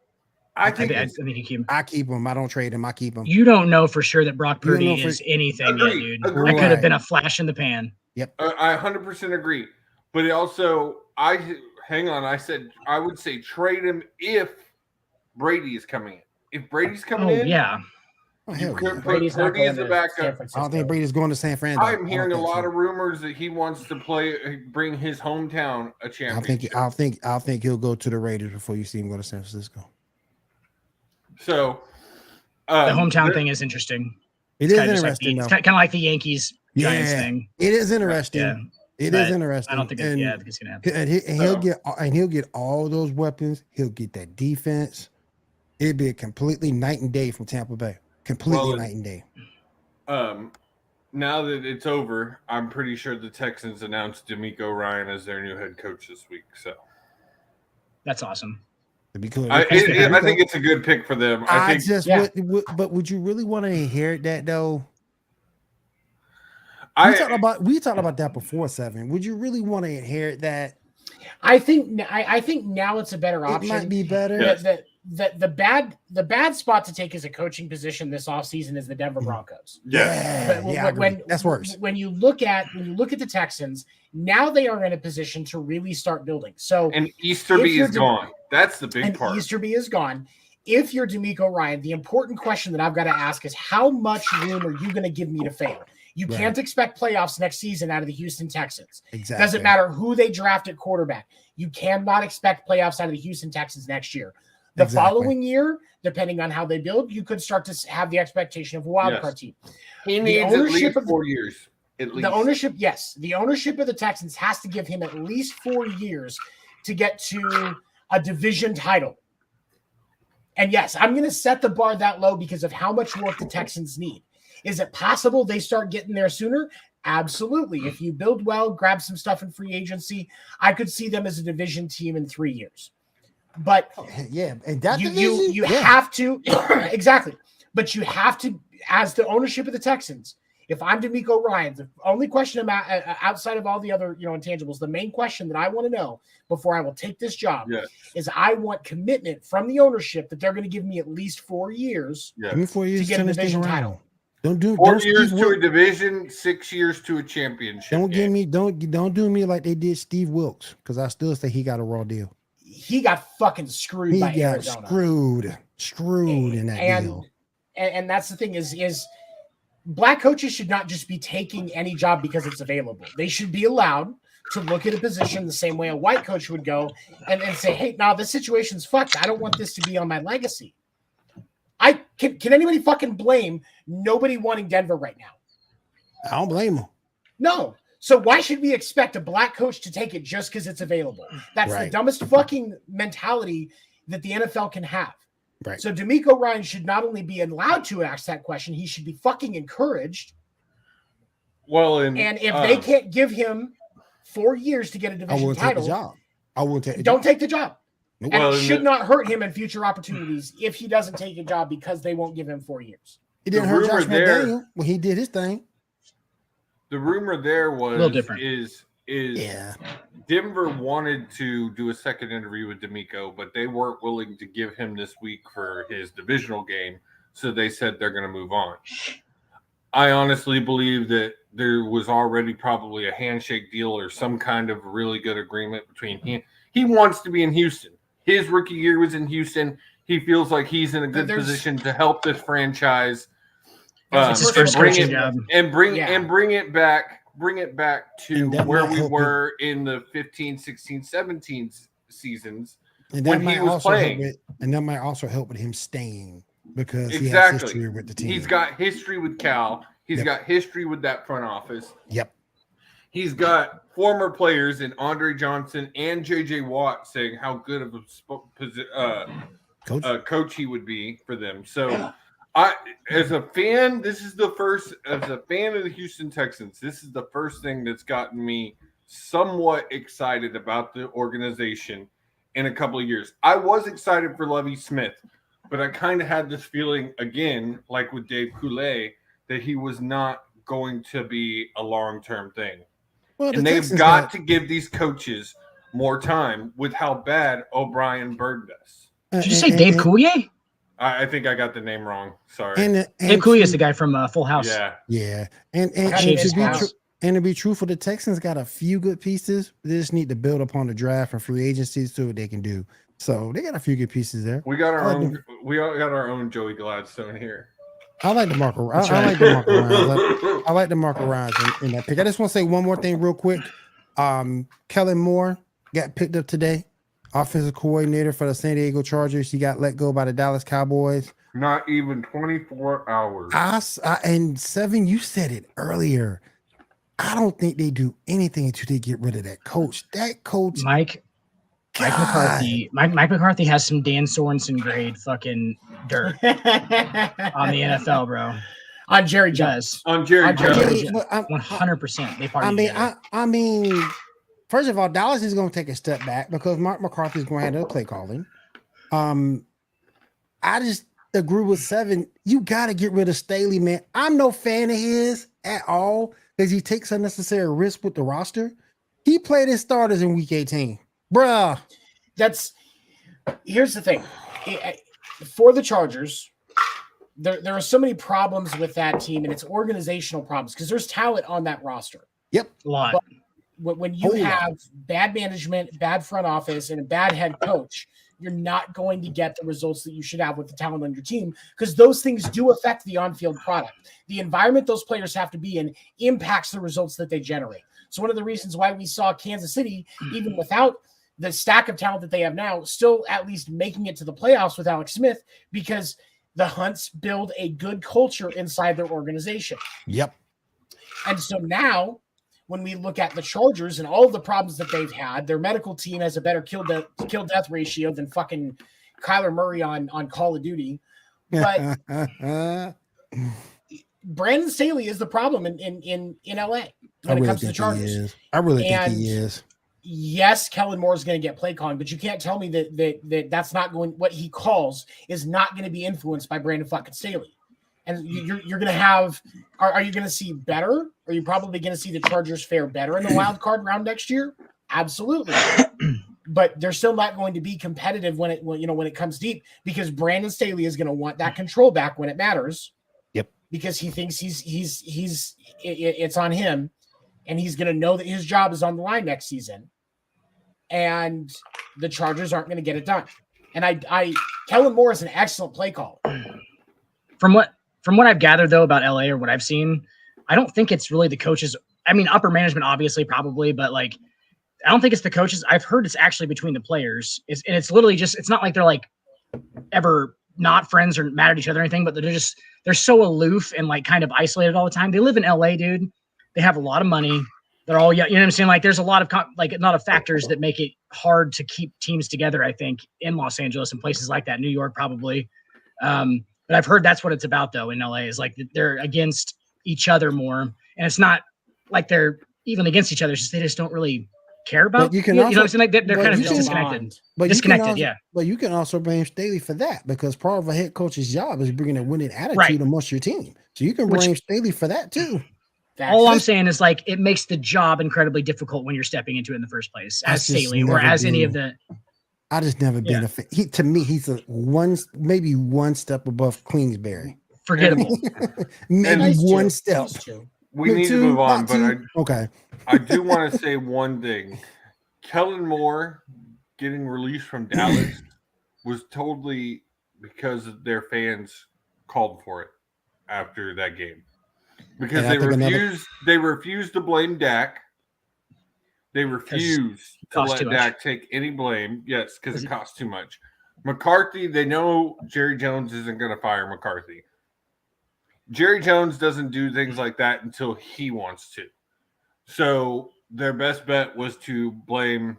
I think you keep him. I keep him. I don't trade him. I keep him. You don't know for sure that Brock Purdy is anything yet, dude. Agreed. That could have been a flash in the pan. Yep. I 100% agree. But it also, hang on. I said I would say trade him if Brady is coming in. If Brady's coming in, yeah. You could put Purdy as the backup. I don't think Brady's going to San Fran. I'm hearing a lot of rumors that he wants to bring his hometown a championship. I think he'll go to the Raiders before you see him go to San Francisco. So the hometown thing is interesting. It is interesting. It's kind of like the Yankees Giants thing. It is interesting. Yeah. It is interesting. I don't think it's gonna happen. And he'll get all those weapons. He'll get that defense. It'd be a completely night and day from Tampa Bay. Completely night and day. Now that it's over, I'm pretty sure the Texans announced DeMeco Ryan as their new head coach this week. So that's awesome. I think it's a good pick for them. But would you really want to inherit that though? We talked about that before, Seven. Would you really want to inherit that? I think now it's a better option. It might be better. The bad spot to take as a coaching position this offseason is the Denver Broncos. That's worse. When you look at the Texans, now they are in a position to really start building. So and Easterby is gone. That's the big part. Easterby is gone. If you're DeMeco Ryan, the important question that I've got to ask is how much room are you going to give me to fail? You can't expect playoffs next season out of the Houston Texans. Exactly. Doesn't matter who they draft at quarterback. You cannot expect playoffs out of the Houston Texans next year. The following year, depending on how they build, you could start to have the expectation of a wild card team. He needs at least 4 years. The ownership, yes. The ownership of the Texans has to give him at least 4 years to get to a division title. And yes, I'm going to set the bar that low because of how much work the Texans need. Is it possible they start getting there sooner? Absolutely. If you build well, grab some stuff in free agency, I could see them as a division team in 3 years. But and that you have to exactly. But you have to, as the ownership of the Texans. If I'm DeMeco Ryan, the only question about outside of all the other intangibles, the main question that I want to know before I will take this job is I want commitment from the ownership that they're going to give me at least 4 years. Give me 4 years to get a division title. Don't do 4 years to a division, 6 years to a championship. Don't do me like they did Steve Wilkes, because I still say he got a raw deal. He got fucking screwed by Arizona. Screwed in that deal. And that's the thing is black coaches should not just be taking any job because it's available. They should be allowed to look at a position the same way a white coach would go and say, hey, now this situation's fucked. I don't want this to be on my legacy. Can anybody fucking blame nobody wanting Denver right now? I don't blame them. No. So why should we expect a black coach to take it just because it's available? That's the dumbest fucking mentality that the NFL can have. Right. So DeMeco Ryan should not only be allowed to ask that question, he should be fucking encouraged. Well, and if they can't give him 4 years to get a division title, don't take the job. And it should not hurt him in future opportunities if he doesn't take a job because they won't give him 4 years. It didn't hurt Josh McDaniel when he did his thing. The rumor there was a little different. Denver wanted to do a second interview with DeMeco, but they weren't willing to give him this week for his divisional game, so they said they're going to move on. I honestly believe that there was already probably a handshake deal or some kind of really good agreement between him. He wants to be in Houston. His rookie year was in Houston. He feels like he's in a good position to help this franchise. Bring it back to where we were in the 15, 16, 17 seasons when he was playing. And that might also help with him staying because he has history with the team. He's got history with Cal. He's got history with that front office. Yep. He's got former players in Andre Johnson and J.J. Watt saying how good of a coach he would be for them. So as a fan of the Houston Texans, this is the first thing that's gotten me somewhat excited about the organization in a couple of years. I was excited for Lovie Smith, but I kind of had this feeling again, like with Dave Coulee, that he was not going to be a long-term thing. Well, and they've got to give these coaches more time with how bad O'Brien burned us. Did you say Dave Coulier? I think I got the name wrong. Sorry. Dave Coulier is the guy from Full House. Yeah. And to be truthful, the Texans got a few good pieces. They just need to build upon the draft and free agency to see what they can do. So they got a few good pieces there. We got our own. We all got our own Joey Gladstone here. I like the Marco. I like the Marco Ryans. I like the Marco Ryans in that pick. I just want to say one more thing real quick. Kellen Moore got picked up today, offensive coordinator for the San Diego Chargers. He got let go by the Dallas Cowboys. Not even 24 hours. And Seven, you said it earlier. I don't think they do anything until they get rid of that coach. That coach, Mike McCarthy. Mike McCarthy has some Dan Sorensen grade fucking dirt on the NFL, bro. On Jerry Jones. On Jerry Jones. 100%. They party. I mean, first of all, Dallas is going to take a step back because Mark McCarthy is going to handle the play calling. I just agree with Seven. You got to get rid of Staley, man. I'm no fan of his at all because he takes unnecessary risk with the roster. He played his starters in week 18. Bruh. Here's the thing. For the Chargers, there are so many problems with that team, and it's organizational problems because there's talent on that roster. Yep. A lot. But when you have bad management, bad front office, and a bad head coach, you're not going to get the results that you should have with the talent on your team because those things do affect the on-field product. The environment those players have to be in impacts the results that they generate. So one of the reasons why we saw Kansas City, even without the stack of talent that they have now, still at least making it to the playoffs with Alex Smith, because the Hunts build a good culture inside their organization. Yep. And so now when we look at the Chargers and all of the problems that they've had, their medical team has a better kill death ratio than fucking Kyler Murray on Call of Duty. But Brandon Staley is the problem in LA when it comes to the Chargers. I really think he is. Yes, Kellen Moore is going to get play calling, but you can't tell me that that's not going. What he calls is not going to be influenced by Brandon fucking Staley. And you're going to have. Are you going to see better? Are you probably going to see the Chargers fare better in the wild card round next year? Absolutely. But they're still not going to be competitive when it comes deep because Brandon Staley is going to want that control back when it matters. Yep. Because he thinks it's on him, and he's going to know that his job is on the line next season. And the Chargers aren't going to get it done. And Kellen Moore is an excellent play caller. From what I've gathered though about LA or what I've seen, I don't think it's really the coaches. I mean, upper management obviously probably, but like, I don't think it's the coaches. I've heard it's actually between the players. It's literally just, it's not like they're like ever not friends or mad at each other or anything, but they're so aloof and like kind of isolated all the time. They live in LA, dude. They have a lot of money. They're all, you know what I'm saying? Like there's a lot of factors that make it hard to keep teams together, I think, in Los Angeles and places like that, New York probably. But I've heard that's what it's about though in LA is like they're against each other more. And it's not like they're even against each other. It's just, they just don't really care about, you know what I'm saying? Like they're kind of disconnected. But you can also blame Staley for that because part of a head coach's job is bringing a winning attitude amongst your team. So you can blame Staley for that too. All I'm saying is like it makes the job incredibly difficult when you're stepping into it in the first place as Staley or as any of the. I just never been a fan. To me, he's maybe one step above Queensberry. Forgettable. Maybe one step. We need to move on, but I do want to say one thing. Kellen Moore getting released from Dallas was totally because their fans called for it after that game. Because they refused to blame Dak. They refused to let Dak take any blame. Yes, because it costs too much. McCarthy, they know Jerry Jones isn't going to fire McCarthy. Jerry Jones doesn't do things like that until he wants to. So their best bet was to blame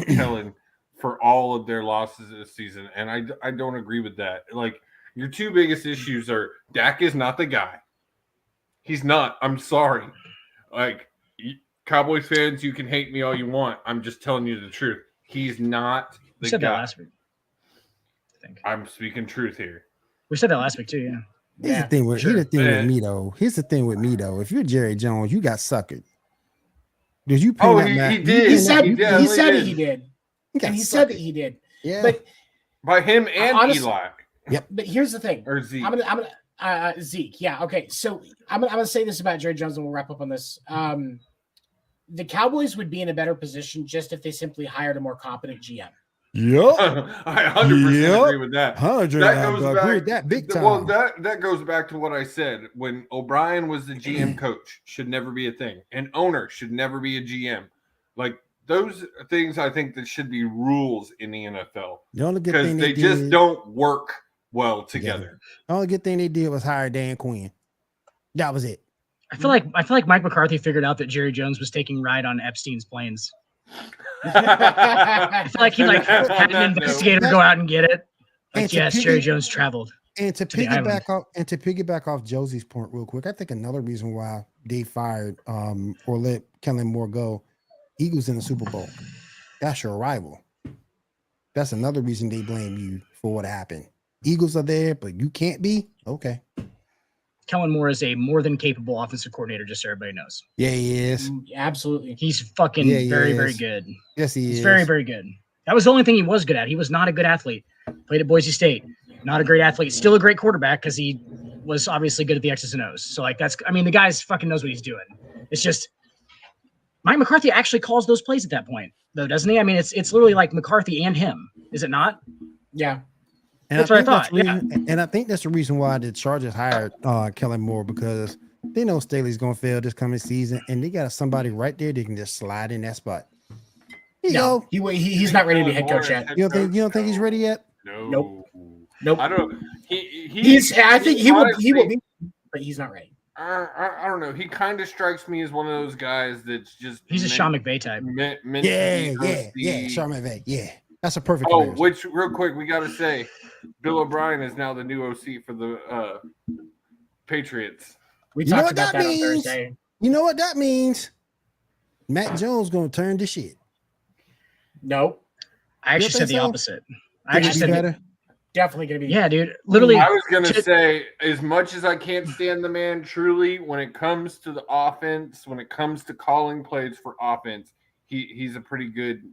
Kellen for all of their losses this season. And I don't agree with that. Like, your two biggest issues are Dak is not the guy. He's not. I'm sorry. Like, Cowboys fans, you can hate me all you want. I'm just telling you the truth. He's not the guy. We said that last week. I think. I'm speaking truth here. We said that last week too, yeah. Here's the thing with me though. If you're Jerry Jones, you got suckered. Did you pay Oh, that, he Matt? did. He said He he definitely said did. he did, You and he got said that sucked. he did. Yeah. By him and Honestly- Eli But here's the thing. or Zeke. I'm gonna Zeke. Yeah. Okay. So I'm gonna say this about Jerry Jones, and we'll wrap up on this. The Cowboys would be in a better position just if they simply hired a more competent GM. Yep. I 100% Yep. agree with that. 100. That goes I back. agree with that big time. Well, that goes back to what I said when O'Brien was the GM coach. Should never be a thing. An owner should never be a GM. Like those things, I think that should be rules in the NFL the only good because thing they did, just don't work well together. The only good thing they did was hire Dan Quinn. That was it. I feel like Mike McCarthy figured out that Jerry Jones was taking ride on Epstein's planes. I feel like he had an investigator go out and get it. And Like, to yes, piggy- Jerry Jones traveled. And to the island. piggyback off Josie's point real quick, I think another reason why they fired or let Kellen Moore go, Eagles in the Super Bowl. That's your rival. That's another reason they blame you for what happened. Eagles are there, but you can't be? Okay. Kellen Moore is a more than capable offensive coordinator, just so everybody knows. Yeah, he is. Absolutely. He's fucking Yeah, he very, is. very good. Yes, he is. He's very, very good. That was the only thing he was good at. He was not a good athlete. Played at Boise State. Not a great athlete. Still a great quarterback because he was obviously good at the X's and O's. So, the guy fucking knows what he's doing. It's just Mike McCarthy actually calls those plays at that point, though, doesn't he? I mean, it's literally like McCarthy and him, is it not? Yeah. And That's what I think thought, the reason- And I think that's the reason why the Chargers hired Kellen Moore, because they know Staley's going to fail this coming season, and they got somebody right there that can just slide in that spot. Here you No, go. he's not ready to be head coach yet. You don't think he's ready yet? No. Nope. I don't. I think he will be, but he's not ready. I don't know. He kind of strikes me as one of those guys that's just. He's a Sean McVay type. Yeah. Sean McVay. Yeah. That's a perfect Oh, comparison. which real quick, we got to say, Bill O'Brien is now the new OC for the Patriots. We You know talked what about that that on means? Thursday. You know what that means? Matt Jones going to turn to shit. Nope. I actually You said think the so? opposite. I actually Be said, better. Definitely going to be. yeah, dude. Literally, I was gonna to- say, as much as I can't stand the man, truly, when it comes to the offense, when it comes to calling plays for offense, he's a pretty good.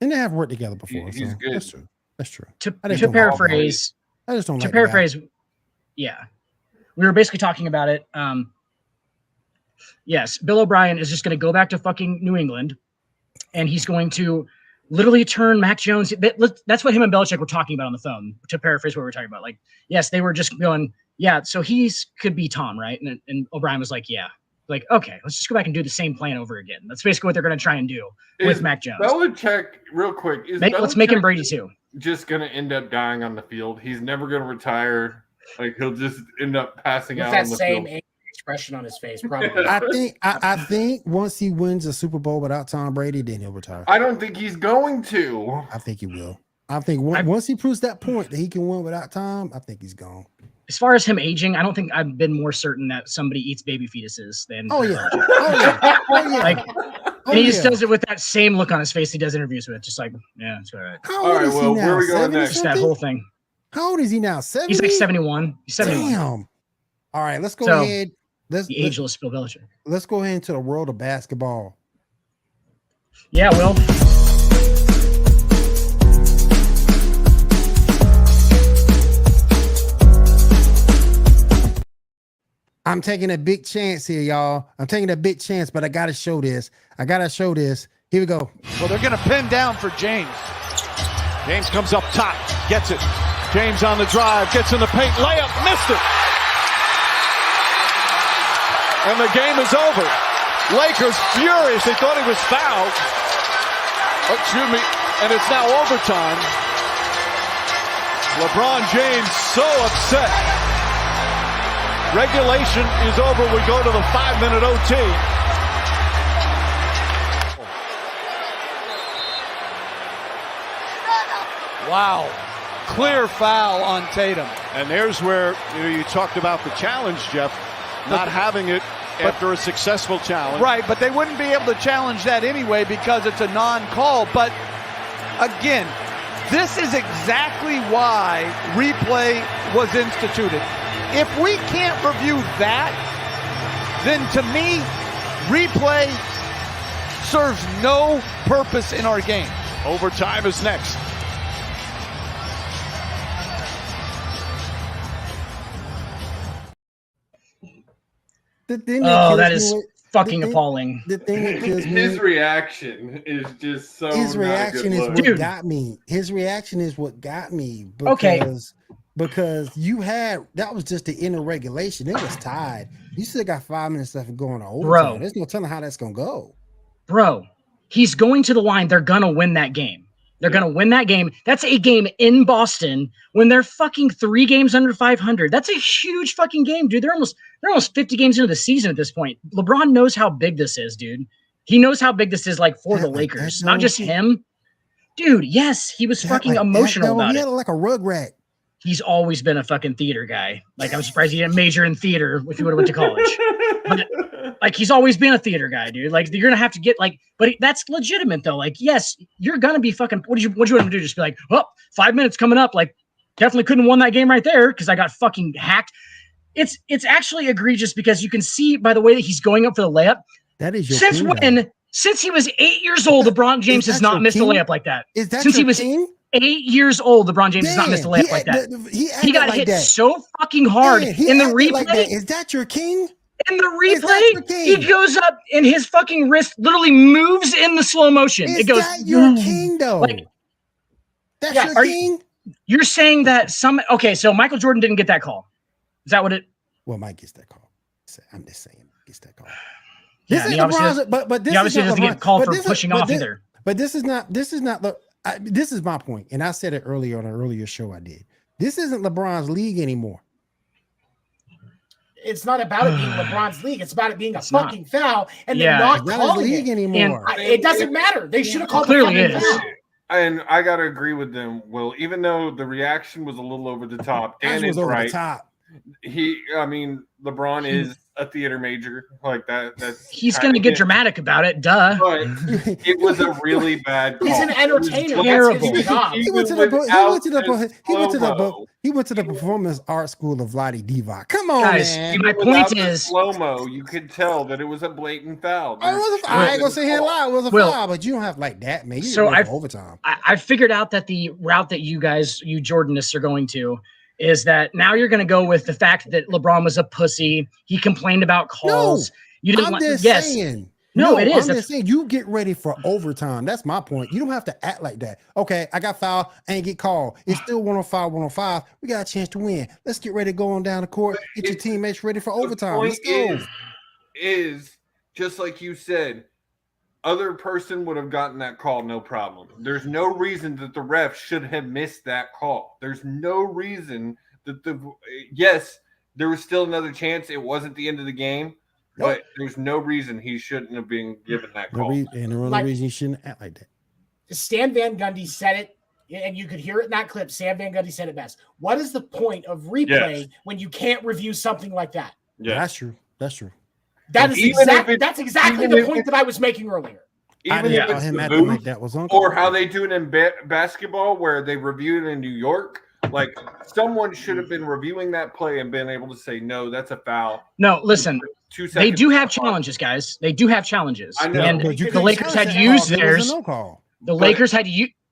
And they have worked together before. He's so good. That's true. That's true. to I just to don't paraphrase, I just don't to like the guy. paraphrase, yeah, we were basically talking about it. Yes, Bill O'Brien is just going to go back to fucking New England, and he's going to literally turn Mac Jones. That's what him and Belichick were talking about on the phone. To paraphrase what we were talking about, like, yes, they were just going, yeah, so he's could be Tom, right? And O'Brien was like, yeah, like, okay, let's just go back and do the same plan over again. That's basically what they're going to try and do with Mac Jones. Belichick, real quick, Let's make him Brady too. Just gonna end up dying on the field. He's never gonna retire. Like he'll just end up passing With out that on the same field. angry expression on his face, probably. I think once he wins a Super Bowl without Tom Brady, then he'll retire. I don't think he's going to. I think he will. I think once he proves that point that he can win without Tom, I think he's gone. As far as him aging, I don't think I've been more certain that somebody eats baby fetuses than. Oh yeah. Oh yeah. Oh yeah. Like, Oh, and he just yeah. does it with that same look on his face he does interviews with, just like, yeah, it's all right. How All old right, is well, he where now? are we going 70 next? Just that something? whole thing. How old is he now? 70? He's like 71. He's 71. Damn. All right, let's go So, ahead. The ageless Bill Belichick. Let's go ahead into the world of basketball. Yeah, Will. I'm taking a big chance here, y'all. I'm taking a big chance, but I gotta show this. Here we go. Well, they're going to pin down for James. James comes up top, gets it. James on the drive, gets in the paint, layup, missed it. And the game is over. Lakers furious. They thought he was fouled. Oh, excuse me. And it's now overtime. LeBron James so upset. Regulation is over. We go to the 5-minute OT. Wow. Clear foul on Tatum. And there's where you talked about the challenge, Jeff, not having it after a successful challenge. Right, but they wouldn't be able to challenge that anyway because it's a non-call. But again, this is exactly why replay was instituted. If we can't review that, then to me, replay serves no purpose in our game. Overtime is next. The thing that kills is me fucking appalling. The thing that kills me. His reaction is just so. His reaction is what Dude. got me. His reaction is what got me. Okay. Because you had that was just the end of regulation. It was tied. You still got 5 minutes left of going to overtime. Bro. There's no telling how that's gonna go. Bro, he's going to the line. They're gonna win that game. They're gonna win that game. That's a game in Boston when they're fucking 3 games under 500. That's a huge fucking game, dude. They're almost 50 games into the season at this point. LeBron knows how big this is, dude. He knows how big this is, like, for the Lakers, not just him. Dude, yes, he was fucking emotional about he it. had like a rug rat. He's always been a fucking theater guy. Like, I'm surprised he didn't major in theater if he would have went to college. But, like, he's always been a theater guy, dude. Like, you're gonna have to get but that's legitimate though. Like, yes, you're gonna be fucking. What do you want him to do? Just be like, oh, 5 minutes coming up. Like, definitely couldn't have won that game right there because I got fucking hacked. It's actually egregious because you can see by the way that he's going up for the layup. That is your since king, when? though. Since he was 8 years old, LeBron James has not missed a layup like that. Is that since your he was king? 8 years old, LeBron James has not missed a layup like that. He got like hit that. so fucking hard in the replay. Like that. Is that your king? In the replay, he goes up and his fucking wrist literally moves in the slow motion. Is it goes. That your king though? Like, that's yeah, your king. You're saying that so Michael Jordan didn't get that call. Is that what it? Well, Mike gets that call. I'm just saying, gets that call. Yeah, This he is obviously, but this he obviously is doesn't LeBron, get called for this is- pushing but off this- either. But this is not this is my point, and I said it earlier on an earlier show I did. This isn't LeBron's league anymore. It's not about it being LeBron's league. It's about it being a fucking foul and they're It's not not his calling league it anymore. It doesn't matter. They should have called Clearly the it fucking is. foul. And I gotta agree with them. Well, even though the reaction was a little over the top, Dan That was is over right. the top. LeBron is a theater major like that. That's He's gonna get dramatic about it. Duh. But it was a really bad call. He's an entertainer. terrible. That's his job. He went to the performance art school of Vlade Divac. Come on, Guys, man. my point is, slow-mo. You could tell that it was a blatant foul. I ain't gonna say here lie. It was a Will, foul, but you don't have like that, man. You so didn't go for overtime. I figured out that the route that you Jordanists are going to is that now you're going to go with the fact that LeBron was a pussy. He complained about calls. You didn't I'm just yes. saying. No, it is. I'm just saying you get ready for overtime. That's my point. You don't have to act like that. Okay, I got fouled, I ain't get called. It's still 105. We got a chance to win. Let's get ready to go on down the court. Get your teammates ready for overtime. Let's go. Is just like you said, other person would have gotten that call, no problem. There's no reason that the ref should have missed that call. There's no reason that yes, there was still another chance. It wasn't the end of the game, but there's no reason he shouldn't have been given that call. And the only reason you shouldn't act like that. Stan Van Gundy said it, and you could hear it in that clip. Stan Van Gundy said it best. What is the point of replay when you can't review something like that? Yeah, that's true. That's true. That's exactly the point that I was making earlier. Even if it's the booth, like that was or how they do it in basketball, where they review it in New York. Like, someone should have been reviewing that play and been able to say, no, that's a foul. No, listen, 2 seconds. they do have challenges, guys. They do have challenges. I know. And the Lakers had used theirs. The Lakers had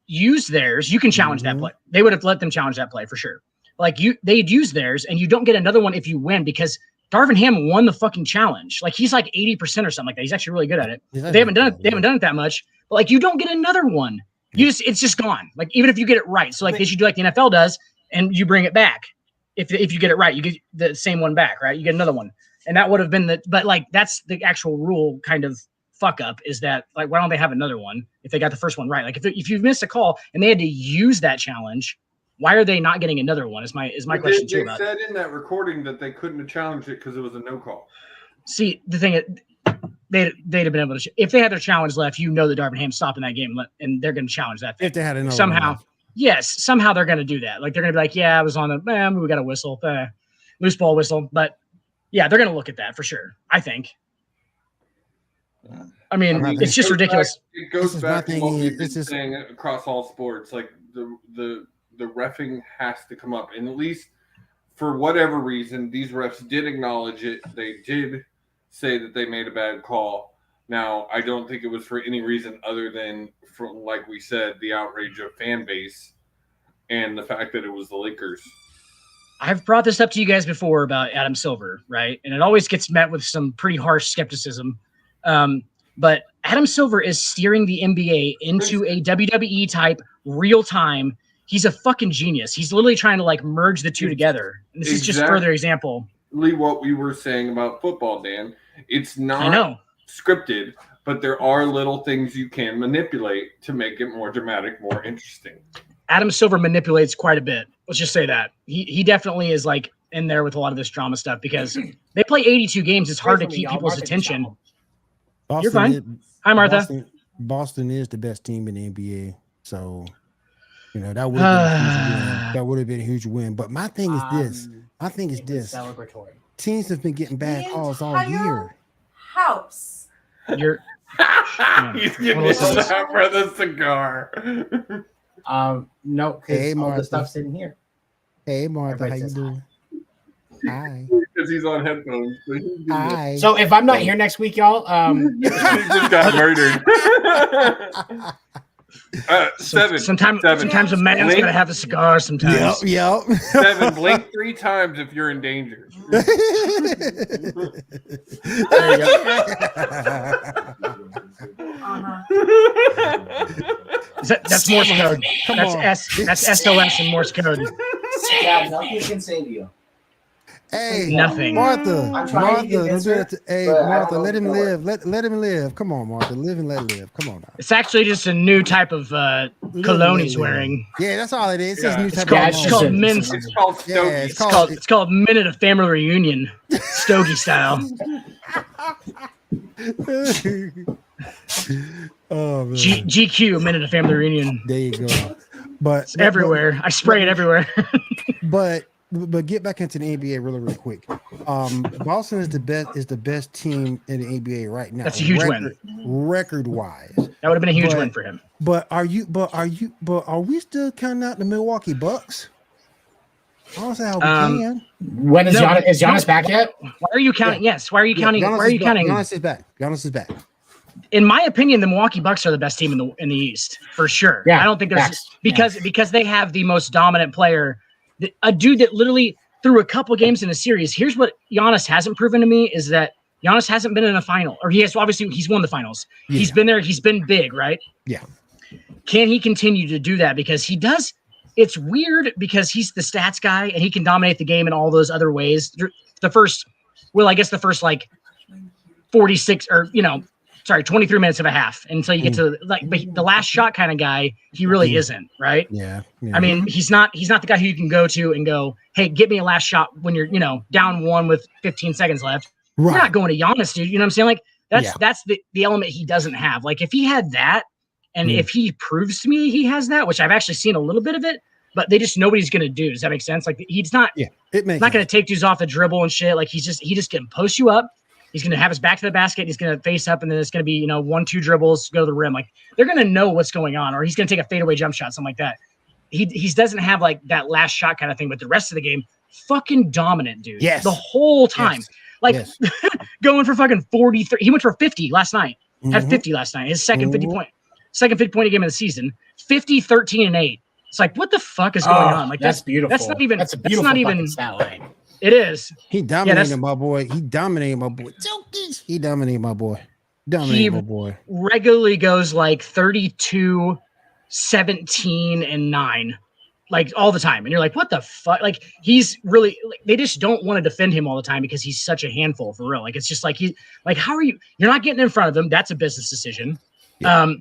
used theirs. You can challenge that play. They would have let them challenge that play for sure. Like, they'd use theirs, and you don't get another one if you win because Darvin Ham won the fucking challenge. Like, he's like 80% or something like that. He's actually really good at it. They haven't done it that much, but like, you don't get another one. It's just gone. Like, even if you get it right. So like, they should do like the NFL does, and you bring it back. If you get it right, you get the same one back, right? You get another one. And that would have been but like, that's the actual rule kind of fuck up, is that like, why don't they have another one if they got the first one right? Like, if you missed a call and they had to use that challenge, why are they not getting another one? Is my question too. They said in that recording that they couldn't have challenged it because it was a no call. See, the thing is, they'd have been able to, if they had their challenge left, that Darvin Ham's stopping that game, and they're going to challenge that. If they had another somehow, somehow they're going to do that. Like, they're going to be like, yeah, I was on we got a whistle, loose ball whistle, but yeah, they're going to look at that for sure. I think. I mean, it's just ridiculous. It goes back to what we've been saying across all sports. Like, the reffing has to come up, and at least for whatever reason, these refs did acknowledge it. They did say that they made a bad call. Now, I don't think it was for any reason other than, like we said, the outrage of fan base and the fact that it was the Lakers. I've brought this up to you guys before about Adam Silver, right? And it always gets met with some pretty harsh skepticism. But Adam Silver is steering the NBA into a WWE type real time. He's a fucking genius. He's literally trying to like merge the two together. And this is just further example. What we were saying about football, Dan. It's not scripted, but there are little things you can manipulate to make it more dramatic, more interesting. Adam Silver manipulates quite a bit. Let's just say that. He definitely is like in there with a lot of this drama stuff because they play 82 games. It's hard to keep people's attention. You're fine. Hi, Martha. Boston is the best team in the NBA. So, that would have been a huge win. But my thing is this. My thing is this. Celebratory. Teams have been getting bad calls all year. House. He's giving that for the cigar. No, because all the stuff's in here. Hey, Martha, how you doing? Hi. Because he's on headphones. Hi. So if I'm not here next week, y'all, he just got murdered. Sometimes a man's gotta have a cigar. Sometimes. Yep. 7. Blink 3 times if you're in danger. There you go. That's Morse code. That's SOS in Morse code. Yeah, nothing can save you. Hey, nothing. Martha, Martha, Martha, let him live. Let him live. Come on, Martha, live and let live. Come on now. It's actually just a new type of cologne he's wearing. Yeah, that's all it is. Yeah. It's called Min's. It's called Stogie. It's called Minute of Family Reunion, Stogie style. Oh man. GQ Minute of Family Reunion. There you go. But everywhere. I spray it everywhere. But get back into the NBA really quick. Boston is the best team in the NBA right now. That's a huge win. Record wise. That would have been a huge win for him. But are we still counting out the Milwaukee Bucks? I don't see how we can. When is Giannis back yet? Why are you counting? Yeah. Yes. Why are you counting? Why are you counting? Giannis is back. In my opinion, the Milwaukee Bucks are the best team in the East for sure. Yeah, I don't think there's because they have the most dominant player, a dude that literally threw a couple games in a series. Here's what Giannis hasn't proven to me is that Giannis hasn't been in a final, or he's won the finals. Yeah. He's been there. He's been big, right? Yeah. Can he continue to do that? Because he does. It's weird because he's the stats guy and he can dominate the game in all those other ways. The first like 46 or 23 minutes of a half until you get to but the last shot kind of guy. He really isn't, right? Yeah. I mean, he's not the guy who you can go to and go, hey, get me a last shot when you're down 1 with 15 seconds left. Right. You're not going to Giannis, dude. You know what I'm saying? Like that's the element he doesn't have. Like if he had that, and if he proves to me he has that, which I've actually seen a little bit of it, but they just nobody's gonna do. Does that make sense? Like he's not. Yeah, it makes. Not gonna take dudes off the dribble and shit. Like he just can post you up. He's gonna have his back to the basket. And he's gonna face up, and then it's gonna be 1-2 dribbles, go to the rim. Like they're gonna know what's going on, or he's gonna take a fadeaway jump shot, something like that. He doesn't have like that last shot kind of thing, but the rest of the game, fucking dominant, dude. Yes. The whole time, going for fucking 43. He went for 50 last night. Had 50 last night. His second 50 point game of the season. 50, 13, and 8. It's like, what the fuck is going on? Like that's beautiful. That's not even. That's a beautiful. That's not even. Stat line. It is. He dominated my boy. He dominated my boy. Regularly goes like 32, 17, and 9, like all the time. And you're like, what the fuck? Like he's really. They just don't want to defend him all the time because he's such a handful for real. Like it's just like how are you? You're not getting in front of him. That's a business decision. Yeah.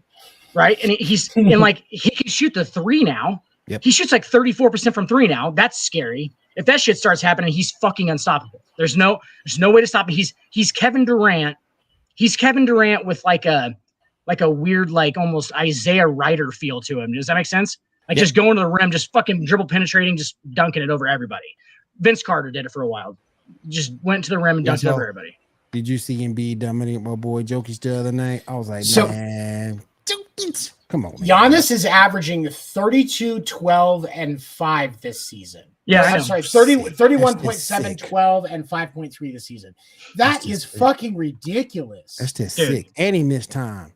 Right. And he can shoot the 3 now. Yep. He shoots like 34% from 3 now. That's scary. If that shit starts happening, he's fucking unstoppable. There's no way to stop him. He's Kevin Durant. He's Kevin Durant with like a weird, like almost Isaiah Ryder feel to him. Does that make sense? Like just going to the rim, just fucking dribble penetrating, just dunking it over everybody. Vince Carter did it for a while. Just went to the rim and dunked it over everybody. Did you see Embiid dominate my boy Jokic the other night? I was like, man. Come on, man. Giannis is averaging 32, 12, and 5 this season. Yeah, I'm I know. sorry, Sick. 31.7, sick. 12, and 5.3 this season. That is fucking ridiculous. That's just Dude. sick. And he missed time.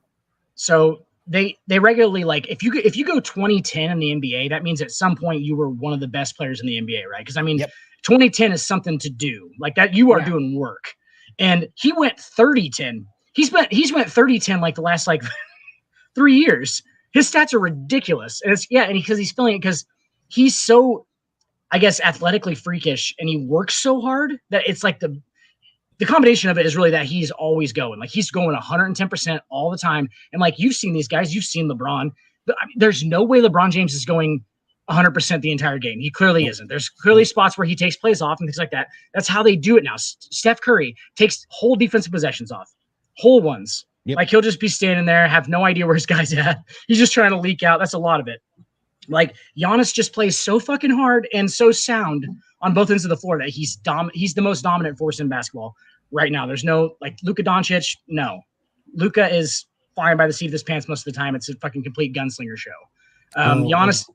So they regularly, like, if you go 2010 in the NBA, that means at some point you were one of the best players in the NBA, right? Because I mean, Yep. 2010 is something to do like that. You are Yeah. doing work, and he went 30-10. He's went 30-10 like the last like 3 years. His stats are ridiculous, and and because he's feeling it because he's so, I guess, athletically freakish, and he works so hard that it's like the combination of it is really that he's always going. Like, he's going 110% all the time. And like, you've seen these guys, you've seen LeBron. I mean, there's no way LeBron James is going 100% the entire game. He clearly isn't. There's clearly spots where he takes plays off and things like that. That's how they do it now. Steph Curry takes whole defensive possessions off, whole ones. Yep. Like, he'll just be standing there, have no idea where his guy's at. He's just trying to leak out. That's a lot of it. Like, Giannis just plays so fucking hard and so sound on both ends of the floor that he's the most dominant force in basketball right now. There's no, like, Luka Doncic. No, Luka is flying by the seat of his pants most of the time. It's a fucking complete gunslinger show. Giannis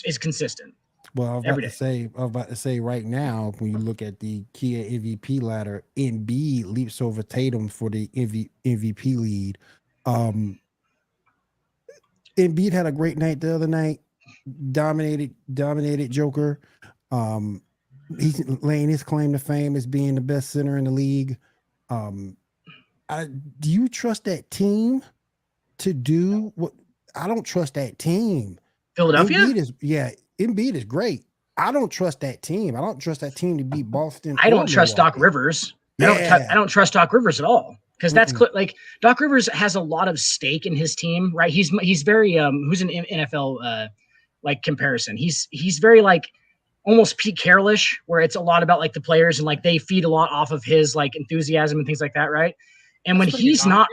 is consistent. Well, I was about to say right now, when you look at the Kia MVP ladder, Embiid leaps over Tatum for the MVP lead. Embiid had a great night the other night. Dominated Joker. He's laying his claim to fame as being the best center in the league. Do you trust that team to do what? I don't trust that team. Philadelphia? Embiid is great. I don't trust that team. I don't trust that team to beat Boston. I don't trust Doc Rivers. Yeah. I don't trust Doc Rivers at all. Because that's like Doc Rivers has a lot of stake in his team, right? He's very who's an NFL like comparison. He's very like almost Pete Carroll-ish, where it's a lot about like the players and like they feed a lot off of his like enthusiasm and things like that, right? And when he's not,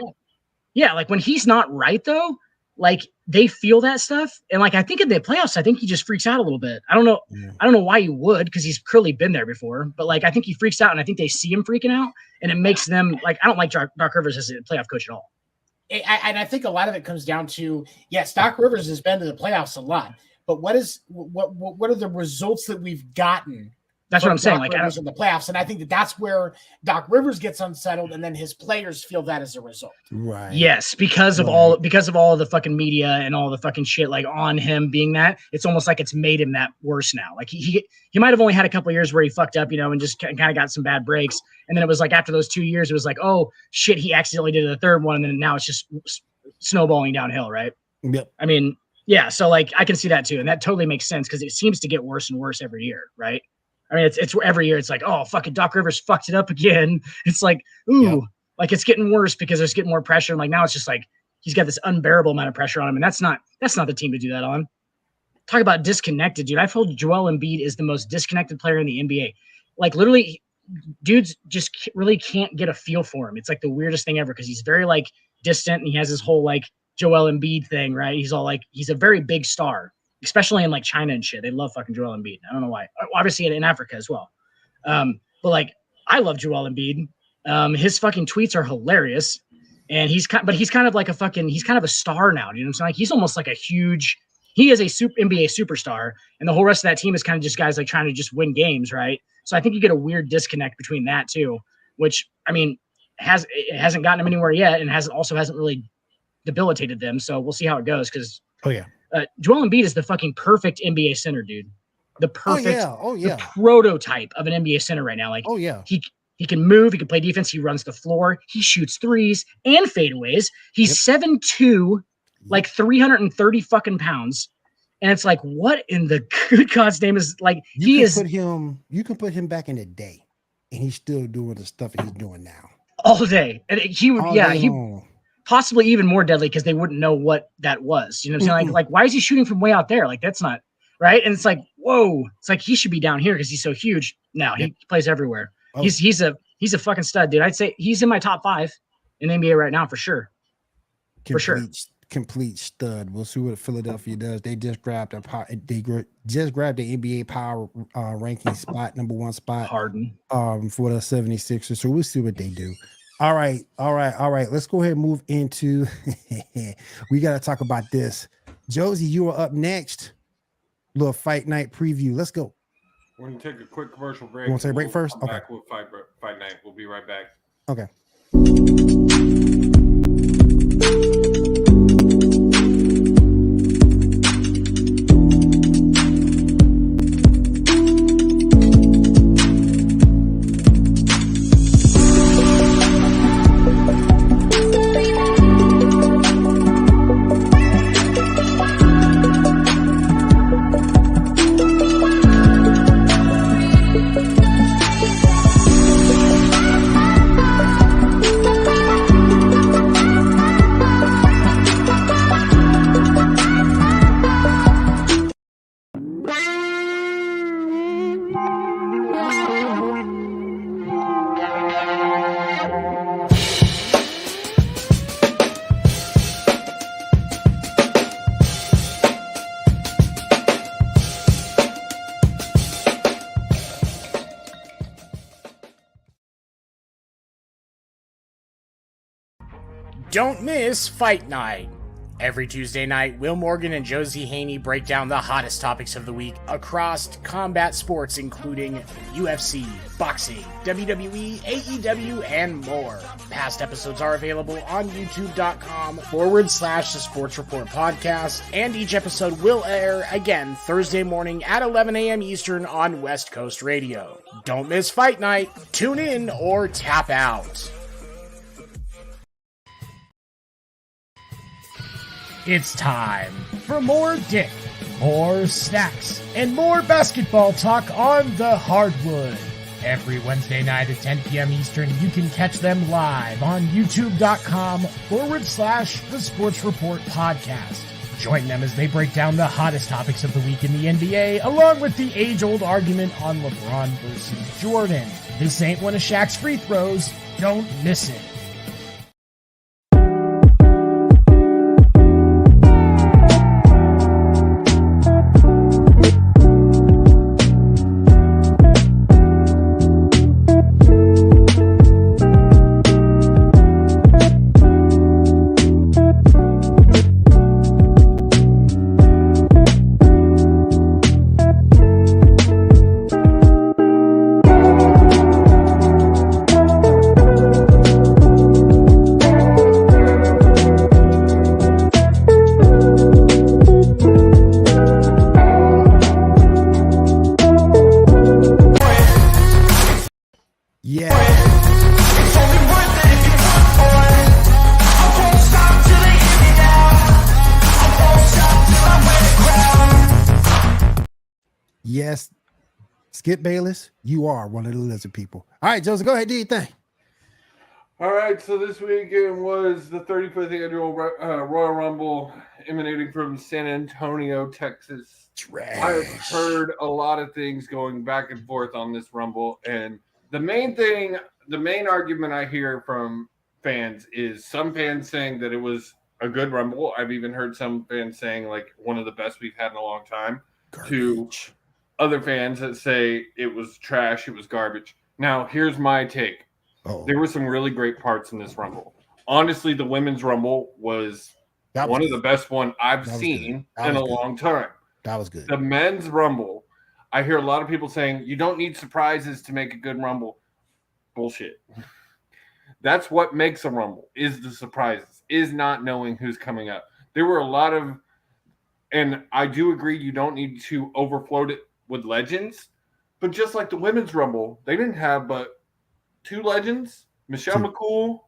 like when he's not right though, like they feel that stuff. And like I think in the playoffs, I think he just freaks out a little bit. I don't know. Yeah. I don't know why he would, because he's clearly been there before. But like I think he freaks out, and I think they see him freaking out, and it makes them like, I don't like Doc Rivers as a playoff coach at all. And I think a lot of it comes down to, yes, Doc Rivers has been to the playoffs a lot, but what are the results that we've gotten? That's what I'm saying. Like, in the playoffs, and I think that's where Doc Rivers gets unsettled, and then his players feel that as a result. Right. Yes, because of all of the fucking media and all the fucking shit like on him being that, it's almost like it's made him that worse now. Like he might have only had a couple of years where he fucked up, and just kind of got some bad breaks, and then it was like after those 2 years, it was like, oh shit, he accidentally did the third one, and then now it's just snowballing downhill, right? Yep. I mean, yeah. So like I can see that too, and that totally makes sense because it seems to get worse and worse every year, right? I mean, it's every year. It's like, oh, fucking Doc Rivers fucked it up again. It's like, ooh, like it's getting worse because there's getting more pressure. And like now it's just like he's got this unbearable amount of pressure on him, and that's not the team to do that on. Talk about disconnected, dude. I've told Joel Embiid is the most disconnected player in the NBA. Like literally, dudes just really can't get a feel for him. It's like the weirdest thing ever because he's very like distant, and he has this whole like Joel Embiid thing, right? He's all like he's a very big star. Especially in like China and shit. They love fucking Joel Embiid. I don't know why. Obviously in Africa as well. But like I love Joel Embiid. His fucking tweets are hilarious. And he's kind of like he's kind of a star now. You know what I'm saying? Like he's almost like he is a NBA superstar. And the whole rest of that team is kind of just guys like trying to just win games, right? So I think you get a weird disconnect between that too, which I mean it hasn't gotten them anywhere yet, and hasn't really debilitated them. So we'll see how it goes because Joel Embiid is the fucking perfect NBA center, dude. The perfect, the prototype of an NBA center right now. Like, he can move, he can play defense, he runs the floor, he shoots threes and fadeaways. He's 7'2", like 330 fucking pounds. And it's like, what in the good God's name is like? You can put him back in the day, and he's still doing the stuff that he's doing now all day. And he possibly even more deadly because they wouldn't know what that was. You know what I'm saying? Like, why is he shooting from way out there? Like, that's not right. And it's like, whoa, it's like he should be down here because he's so huge. No, he plays everywhere. Oh. He's a fucking stud, dude. I'd say he's in my top 5 in the NBA right now for sure. Complete stud. We'll see what Philadelphia does. They just grabbed the NBA power ranking spot, number 1 spot. Harden. For the 76ers. So we'll see what they do. All right. Let's go ahead and move into we got to talk about this. Josie, you are up next. little fight night preview. Let's go. We're going to take a quick commercial break. You want to take a break first? Come back with fight night. We'll be right back. Okay. Don't miss Fight Night. Every Tuesday night, Will Morgan and Josie Haney break down the hottest topics of the week across combat sports, including UFC, boxing, WWE, AEW, and more. Past episodes are available on youtube.com/The Sports Report Podcast, and each episode will air again Thursday morning at 11 a.m. Eastern on West Coast Radio. Don't miss Fight Night. Tune in or tap out. It's time for more dick, more snacks, and more basketball talk on the hardwood. Every Wednesday night at 10 p.m. Eastern, you can catch them live on youtube.com/The Sports Report Podcast. Join them as they break down the hottest topics of the week in the NBA, along with the age-old argument on LeBron versus Jordan. This ain't one of Shaq's free throws. Don't miss it. Yes, Skip Bayless, you are one of the lizard people. All right, Joseph, go ahead, do your thing. All right, so this weekend was the 35th annual Royal Rumble emanating from San Antonio, Texas. Trash. I've heard a lot of things going back and forth on this Rumble, and the main argument I hear from fans is some fans saying that it was a good Rumble. I've even heard some fans saying like one of the best we've had in a long time. Garbage. To other fans that say it was trash, it was garbage. Now, here's my take. There were some really great parts in this Rumble. Honestly, the women's Rumble was one of the best one I've seen in a long time. That was good. The men's Rumble, I hear a lot of people saying you don't need surprises to make a good Rumble. Bullshit. That's what makes a Rumble, is the surprises, is not knowing who's coming up. There were a lot of, and I do agree you don't need to overfloat it with legends, but just like the women's Rumble, they didn't have but two legends, Michelle McCool,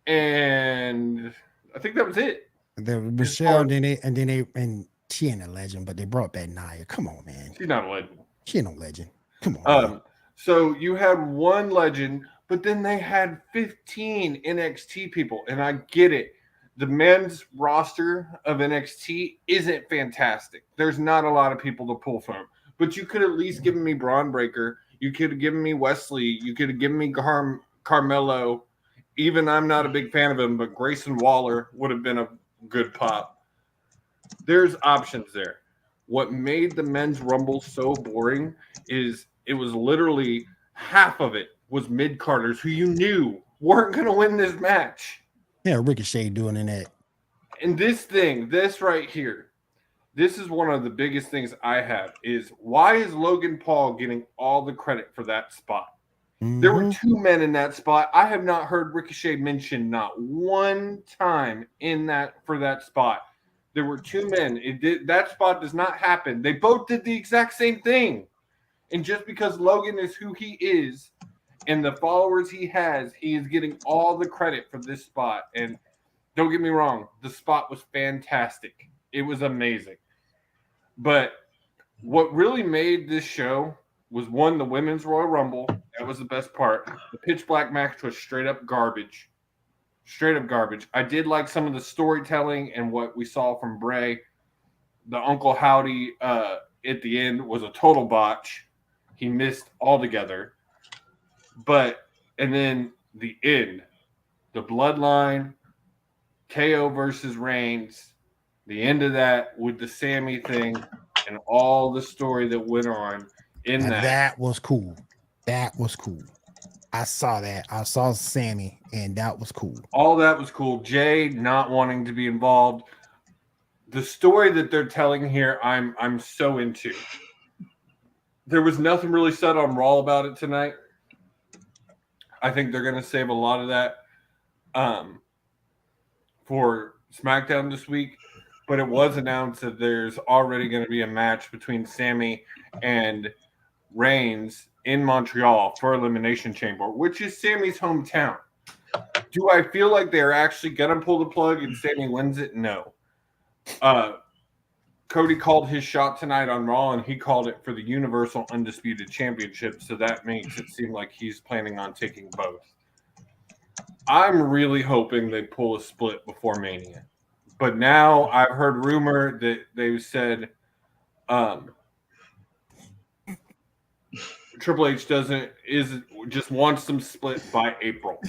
and I think that was it. Michelle, and she ain't a legend, but they brought back Nia. Come on, man. She's not a legend. She ain't no legend. Come on. So you had one legend, but then they had 15 NXT people, and I get it. The men's roster of NXT isn't fantastic. There's not a lot of people to pull from. But you could at least give me Braun Breaker. You could have given me Wesley. You could have given me Carmelo. Even I'm not a big fan of him, but Grayson Waller would have been a good pop. There's options there. What made the men's Rumble so boring is it was literally half of it was mid-carders who you knew weren't going to win this match. Yeah, Ricochet doing in that. And this right here, this is one of the biggest things I have is why is Logan Paul getting all the credit for that spot? There were two men in that spot. I have not heard Ricochet mentioned not one time for that spot. There were two men. That spot does not happen. They both did the exact same thing. And just because Logan is who he is and the followers he is getting all the credit for this spot. And don't get me wrong, the spot was fantastic. It was amazing. But what really made this show was, one, the Women's Royal Rumble. That was the best part. The pitch black match was straight up garbage. Straight up garbage. I did like some of the storytelling and what we saw from Bray. The Uncle Howdy at the end was a total botch. He missed altogether. And then the end, the Bloodline, KO versus Reigns, the end of that with the Sammy thing and all the story that went on in that. That was cool. That was cool. I saw that. I saw Sammy, and that was cool. All that was cool. Jay not wanting to be involved. The story that they're telling here, I'm so into. There was nothing really said on Raw about it tonight. I think they're going to save a lot of that for SmackDown this week. But it was announced that there's already going to be a match between Sammy and Reigns in Montreal for Elimination Chamber, which is Sammy's hometown. Do I feel like they're actually going to pull the plug and Sammy wins it? No. Cody called his shot tonight on Raw, and he called it for the Universal Undisputed Championship, so that makes it seem like he's planning on taking both. I'm really hoping they pull a split before Mania. But now I've heard rumor that they've said Triple H just wants them split by April.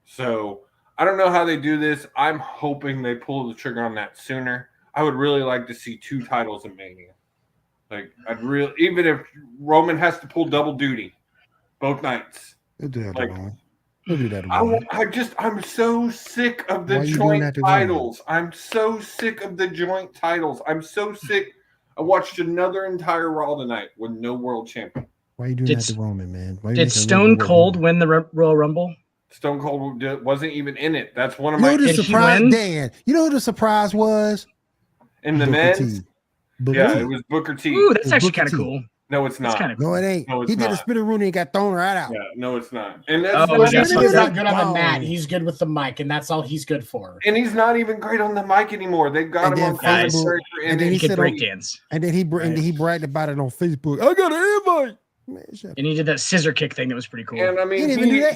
So I don't know how they do this. I'm hoping they pull the trigger on that sooner. I would really like to see 2 titles in Mania. Like even if Roman has to pull double duty both nights. He'll do that. He'll do that. I'm so sick of the joint titles. I'm so sick of the joint titles. I'm so sick. I watched another entire Raw tonight with no world champion. Why are you doing that to Roman, man? Did Stone Cold win the Royal Rumble? Stone Cold wasn't even in it. That's one of my. The surprise, Dan. You know who the surprise was? In the men's? Yeah, it was Booker T. Ooh, that's actually kind of cool. No, it's not. No, it ain't. He did a spinner Rooney and got thrown right out. Yeah, no, it's not. And he's not good on the mat. He's good with the mic, and that's all he's good for. And he's not even great on the mic anymore. They've got him on Facebook. And then he could breakdance. And then he bragged about it on Facebook. I got an invite. Man, and he did that scissor kick thing that was pretty cool. And I mean,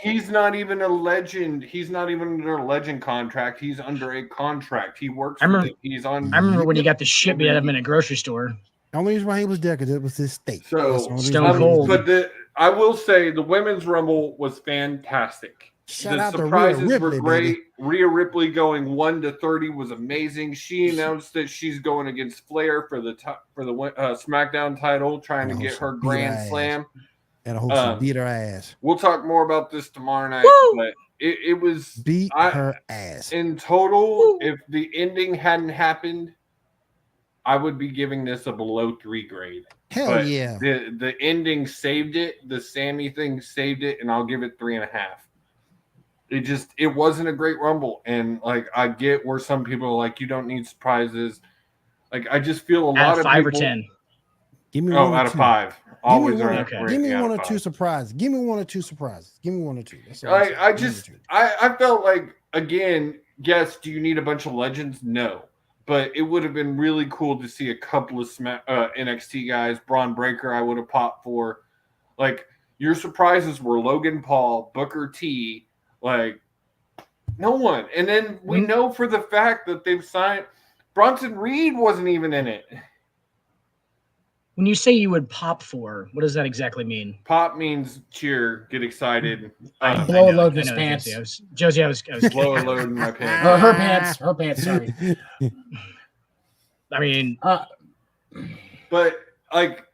he's not even a legend. He's not even under a legend contract. He's under a contract. He works. I remember when he got the shit beat out of him in a grocery store. The only reason why he was there because it was his state. So Stone Cold. But I will say the Women's Rumble was fantastic. The surprises were great. Rhea Ripley going 1-30 was amazing. She announced that she's going against Flair for the SmackDown title, trying to get her Grand Slam. And I hope she beat her ass. We'll talk more about this tomorrow night. But it was beat her ass. In total, if the ending hadn't happened, I would be giving this a below 3 grade. Hell yeah. The ending saved it. The Sammy thing saved it, and I'll give it 3.5. It wasn't a great Rumble. And like, I get where some people are like, you don't need surprises. Like, I just feel a lot of 5 people, or 10. Give me out of 5. Always give me one or 2 surprises. Give me 1 or 2 surprises. Give me 1 or 2. I felt like, again, yes, do you need a bunch of legends? No. But it would have been really cool to see a couple of NXT guys. Braun Breaker, I would have popped for. Like, your surprises were Logan Paul, Booker T, like, no one. And then we know for the fact that they've signed Bronson Reed wasn't even in it. When you say you would pop for, what does that exactly mean? Pop means cheer, get excited. Blow a load in his pants. Josie, I was blow a load in my pants. Or her pants. Her pants, sorry. I mean, but like,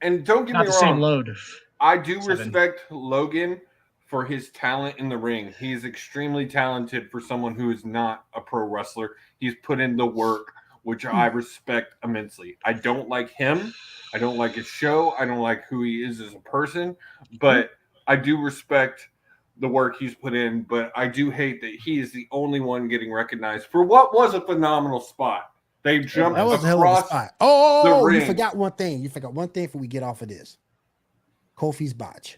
and don't get me wrong. Not the same load. I do respect Logan for his talent in the ring. He's extremely talented for someone who is not a pro wrestler. He's put in the work. which I respect immensely. I don't like him. I don't like his show. I don't like who he is as a person, but I do respect the work he's put in. But I do hate that he is the only one getting recognized for what was a phenomenal spot. They jumped That was a hell of a across spot. the Oh, you ring. forgot one thing. You forgot one thing before we get off of this. Kofi's botch.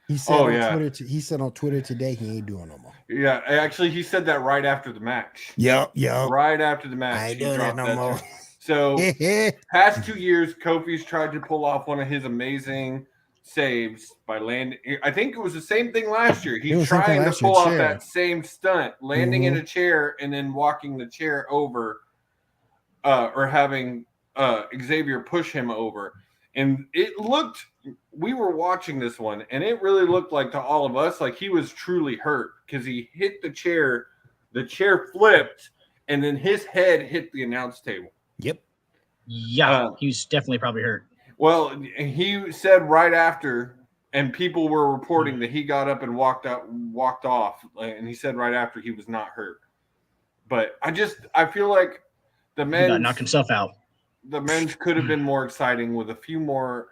He said he said on Twitter today he ain't doing no more. Yeah, actually, he said that right after the match. Yep. Right after the match. I ain't he doing that dropped no more. too. So, past 2 years, Kofi's tried to pull off one of his amazing saves by landing. I think it was the same thing last year. He's trying to pull off that same stunt, landing in a chair and then walking the chair over, or having Xavier push him over. And it looked, we were watching this one, and it really looked like to all of us like he was truly hurt because he hit the chair flipped, and then his head hit the announce table. Yep. Yeah, he was definitely probably hurt. Well, he said right after, and people were reporting that he got up and walked off, and he said right after he was not hurt. But I feel like the men knocked himself out. The men's could have been more exciting with a few more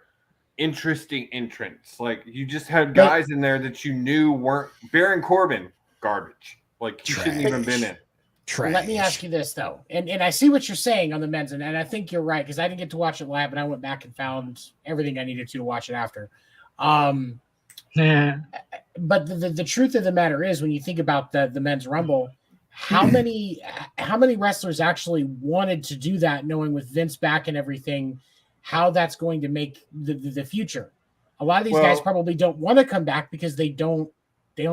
interesting entrants. Like you just had guys in there that you knew weren't. Baron Corbin, garbage. Like he shouldn't even been in. Trash. Let me ask you this though, and I see what you're saying on the men's, and I think you're right because I didn't get to watch it live, and I went back and found everything I needed to watch it after. But the truth of the matter is, when you think about the men's Rumble, how many wrestlers actually wanted to do that, knowing with Vince back and everything, how that's going to make the future? A lot of these guys probably don't want to come back because they don't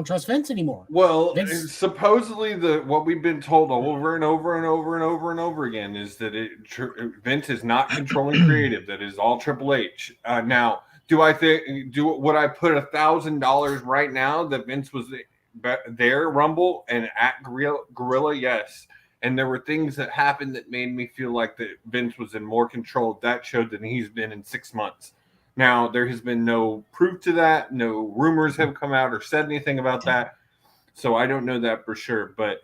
trust Vince anymore. Well, supposedly what we've been told over and over and over and over and over again is that Vince is not controlling creative. That is all Triple H. Now, would I put $1,000 right now that Vince was there Rumble and at Gorilla? Yes. And there were things that happened that made me feel like that Vince was in more control of that show than he's been in 6 months. Now, there has been no proof to that. No rumors have come out or said anything about that. So I don't know that for sure. But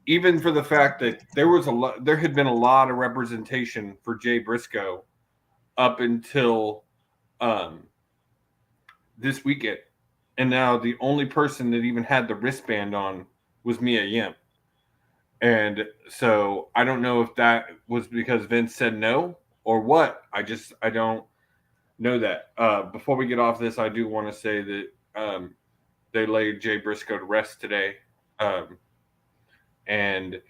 even for the fact that there had been a lot of representation for Jay Briscoe up until this weekend. And now the only person that even had the wristband on was Mia Yim. And so I don't know if that was because Vince said no or what. I don't know that. Before we get off this, I do want to say that they laid Jay Briscoe to rest today. And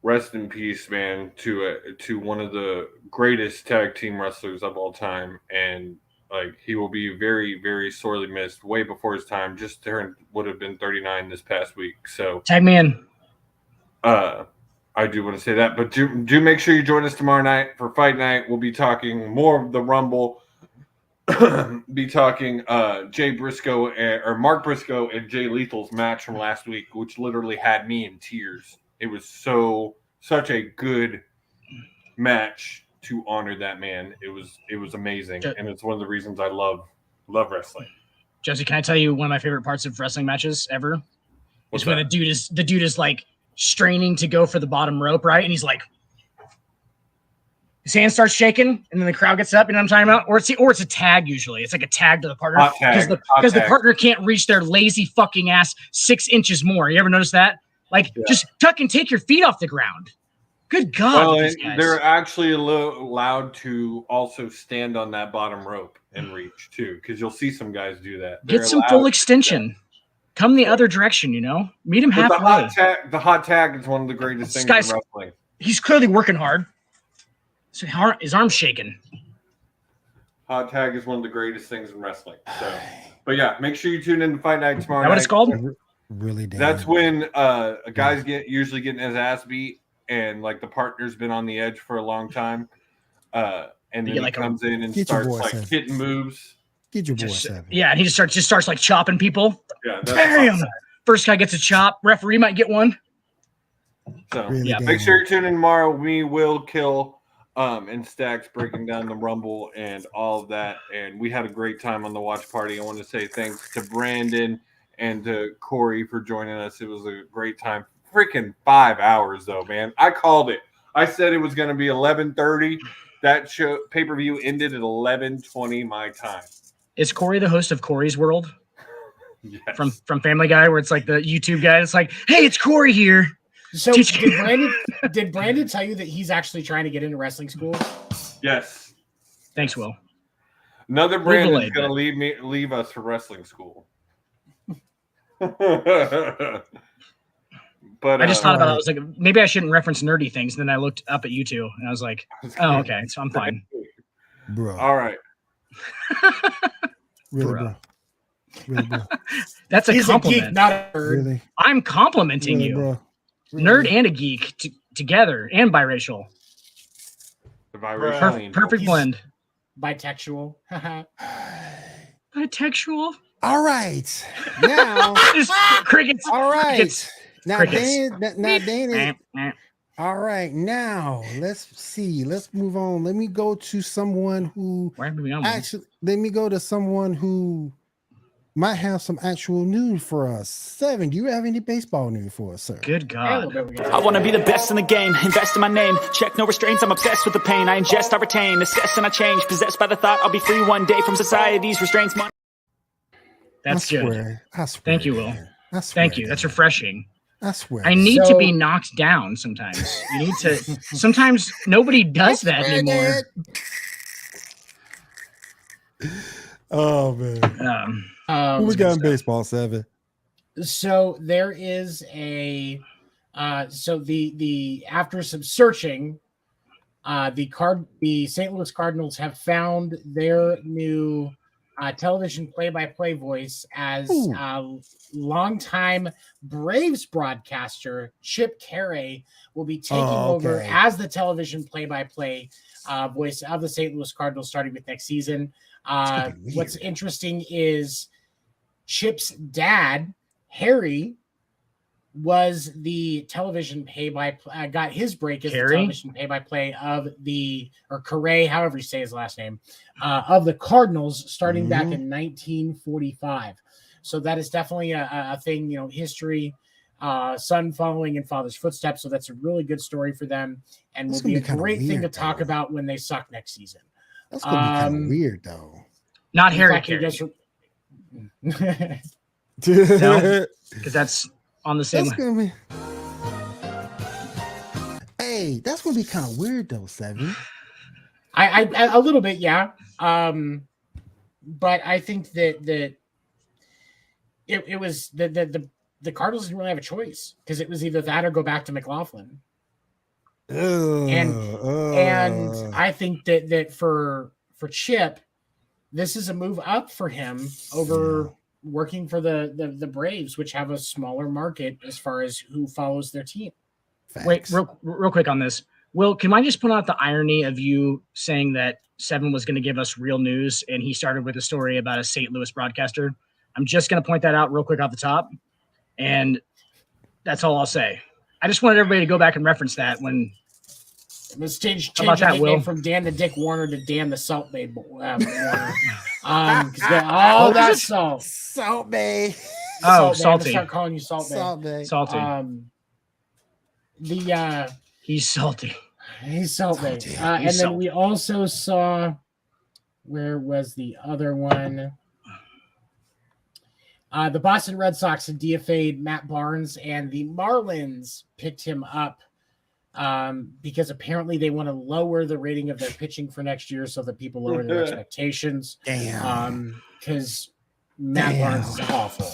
rest in peace, man, to one of the greatest tag team wrestlers of all time. And like he will be very, very sorely missed. Way before his time. Would have been 39 this past week. So tag me in. I do want to say that, but do make sure you join us tomorrow night for Fight Night. We'll be talking more of the Rumble. Be talking Jay Briscoe or Mark Briscoe and Jay Lethal's match from last week, which literally had me in tears. It was such a good match to honor that man. It was amazing, and it's one of the reasons I love wrestling. Josie, can I tell you one of my favorite parts of wrestling matches ever? Is when the dude is like straining to go for the bottom rope, right? And he's like, his hand starts shaking, and then the crowd gets up. You know what I'm talking about? Or it's a tag usually. It's like a tag to the partner because the partner can't reach their lazy fucking ass 6 inches more. You ever notice that? Like, just tuck and take your feet off the ground. Good God! Well, they're actually allowed to also stand on that bottom rope and reach too, because you'll see some guys do that. Get some full extension. Come the other direction, Meet him halfway. The hot tag is one of the greatest things in wrestling. He's clearly working hard. So his arm's shaking. Hot tag is one of the greatest things in wrestling. So, but yeah, make sure you tune in to Fight Night tomorrow night. What it's called? Really damn. That's when a guy's usually getting his ass beat, and like the partner's been on the edge for a long time, and then he comes in and starts like hitting moves. Get your boy 7. Yeah, and he just starts like chopping people. Yeah, damn. First guy gets a chop. Referee might get one. So make sure you tune in tomorrow. We will kill and Stacks breaking down the Rumble and all of that. And we had a great time on the watch party. I want to say thanks to Brandon and to Corey for joining us. It was a great time. Freaking 5 hours though, man. I called it. I said it was going to be 11:30. That show pay-per-view ended at 11:20 my time. Is Corey the host of Corey's World Yes. from Family Guy, where it's like the YouTube guy? It's like, hey, it's Corey here. So did Brandon tell you that he's actually trying to get into wrestling school? Yes. Thanks, Will. Another Brandon's going to leave us for wrestling school. But I just thought about it. I was like, maybe I shouldn't reference nerdy things. And then I looked up at you two, and I was like, oh, okay, so I'm fine. Bro. All right. Really, bro. Really, bro. That's a He's compliment. a geek, not a nerd. Really, I'm complimenting really, you. bro. Really. Nerd and a geek together, and biracial. The biracial Perfect blend. Bisexual. Bisexual. All right. Now, crickets. all right. Crickets. Now, Dan. All right. Now, let's see. Let's move on. Let me go to someone who Where are we going? let me go to someone who might have some actual news for us. Seven, do you have any baseball news for us, sir? Good God. I want to be the best in the game, invest in my name, check no restraints, I'm obsessed with the pain, I ingest, I retain, assess and I change, possessed by the thought I'll be free one day from society's restraints. That's I good. swear. Thank you, Will. I swear. Thank you. That's refreshing. I swear. I need to be knocked down sometimes. You need to. Sometimes nobody does that anymore. Oh man. Who we got in baseball, Seven? So there is a so the after some searching, the St. Louis Cardinals have found their new television play-by-play voice as longtime Braves broadcaster Chip Carey will be taking over as the television play-by-play voice of the St. Louis Cardinals starting with next season. What's interesting is Chip's dad, Harry, was the television got his break as the television play-by-play of Carey, however you say his last name, of the Cardinals starting back in 1945. So that is definitely a thing, history, son following in father's footsteps. So that's a really good story for them and will be a great thing to talk about when they suck next season. That's going to be kind of weird, though. Not Harry Carey. No, because that's on the same. Hey, that's gonna be kind of weird though, Seven. I a little bit, yeah. But I think that it was the Cardinals didn't really have a choice because it was either that or go back to McLaughlin. And I think that for Chip, this is a move up for him over working for the Braves, which have a smaller market as far as who follows their team. Facts. Wait, real quick on this. Will, can I just point out the irony of you saying that Seven was going to give us real news and he started with a story about a St. Louis broadcaster? I'm just going to point that out real quick off the top. And that's all I'll say. I just wanted everybody to go back and reference that when. Let's change the nickname from Dan the Dick Werner to Dan the Salt Bay Warner. That's salt. Salt Bay. Oh, Salty. Salty. Start calling you Salt Bay. Salt Bay. Salty. He's salty. He's Salt Bay. And then we also saw, where was the other one? The Boston Red Sox had DFA'd Matt Barnes, and the Marlins picked him up because apparently they want to lower the rating of their pitching for next year so that people lower their expectations. Damn. Because Matt Barnes is awful.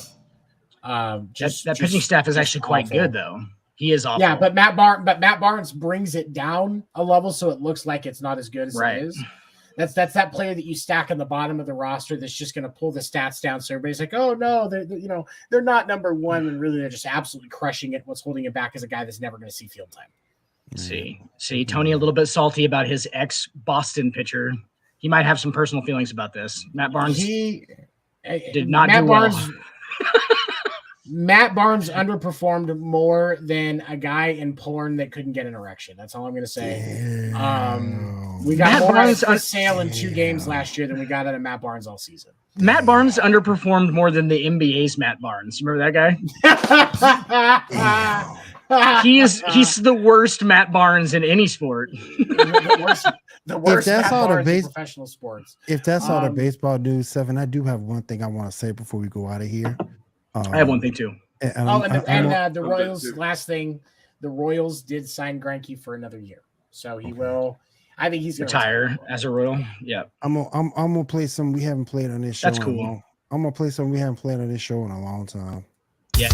That pitching staff is actually quite good, though. He is awful. Yeah, but Matt Barnes brings it down a level so it looks like it's not as good as it is. That's that player that you stack on the bottom of the roster that's just going to pull the stats down. So everybody's like, "Oh no, they're not number one," and really they're just absolutely crushing it. What's holding it back is a guy that's never going to see field time. See, Tony a little bit salty about his ex-Boston pitcher. He might have some personal feelings about this. Matt Barnes did not do well. Matt Barnes underperformed more than a guy in porn that couldn't get an erection. That's all I'm going to say. We got more out of Sale in 2 games last year than we got out of Matt Barnes all season. Matt Barnes underperformed more than the NBA's Matt Barnes. You remember that guy? He's the worst Matt Barnes in any sport. the worst that's Matt all the Barnes in base- professional sports. If that's all the baseball news, Seven, I do have one thing I want to say before we go out of here. I have one thing too. The Royals, last thing, the Royals did sign Greinke for another year. So he will, I think he's going to retire as a Royal. Yeah. I'm gonna play some we haven't played on this show. That's cool. I'm gonna play some we haven't played on this show in a long time. Yeah.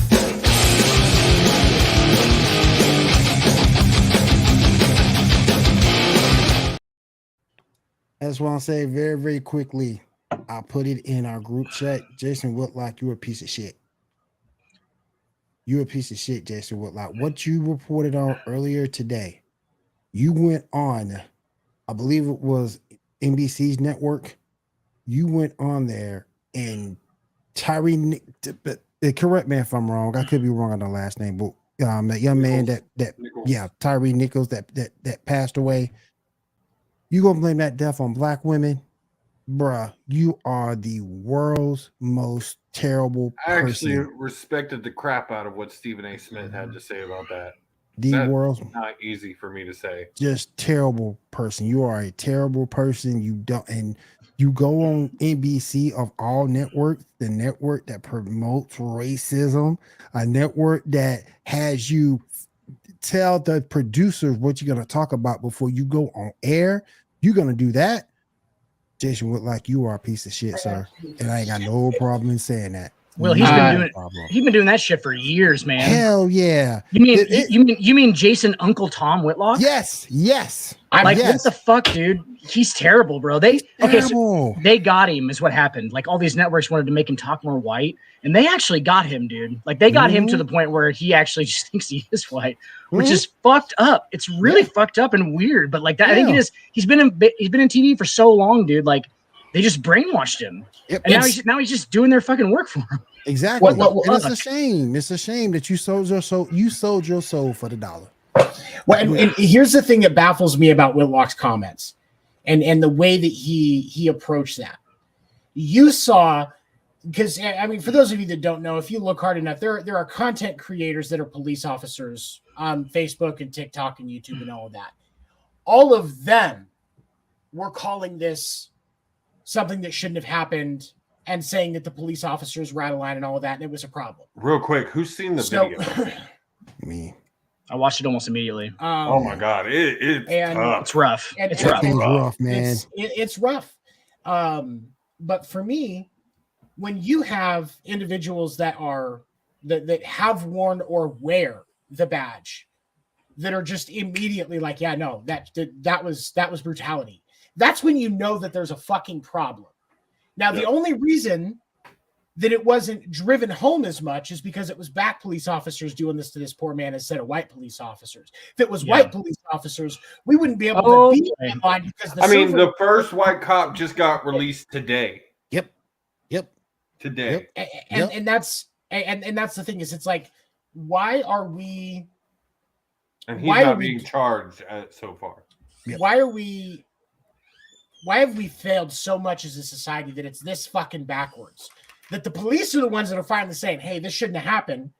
I just want to say very, very quickly, I'll put it in our group chat. Jason Whitlock, you're a piece of shit. You're a piece of shit, Jason Whitlock. What you reported on earlier today, you went on, I believe it was NBC's network. You went on there and Tyree, correct me if I'm wrong. I could be wrong on the last name, but that young man Tyree Nichols that passed away. You gonna blame that death on black women? Bruh, you are the world's most terrible person. I actually respected the crap out of what Stephen A. Smith had to say about that. The world's not easy for me to say. Just terrible person. You are a terrible person. You don't, and you go on NBC of all networks, the network that promotes racism, a network that has you tell the producers what you're going to talk about before you go on air. You're going to do that. Jason Whitlock, you are a piece of shit, sir. And I ain't got no problem in saying that. Well, he's been doing that shit for years, man. Hell yeah. You mean Jason Uncle Tom Whitlock? Yes. What the fuck, dude? He's terrible, bro. So they got him is what happened. Like all these networks wanted to make him talk more white, and they actually got him, dude. Like they got him to the point where he actually just thinks he is white, which is fucked up. It's really fucked up and weird. But like that, I think he's been in TV for so long, dude. Like they just brainwashed him, and now he's just doing their fucking work for him. Exactly. And it's a shame. It's a shame that you sold your soul for the dollar. Well, and here's the thing that baffles me about Whitlock's comments and the way that he approached that. You saw, because I mean, for those of you that don't know, if you look hard enough, there are content creators that are police officers on Facebook and TikTok and YouTube and all of that. All of them were calling this something that shouldn't have happened and saying that the police officers were out of line and all of that, and it was a problem. Real quick, who's seen the video? Me. I watched it almost immediately. Oh my god, it's tough. It's rough. It's rough, man. It's rough. But for me, when you have individuals that have worn or wear the badge, that are just immediately like, yeah, no, that was brutality. That's when you know that there's a fucking problem. Now, the only reason that it wasn't driven home as much is because it was black police officers doing this to this poor man instead of white police officers. If it was white police officers, we wouldn't be able to beat that line because the first white cop just got released today. Yep. Today. And that's the thing is, it's like, why are we? And he's not being charged so far. Yep. Why have we failed so much as a society that it's this fucking backwards? That the police are the ones that are finally saying, hey, this shouldn't have happened.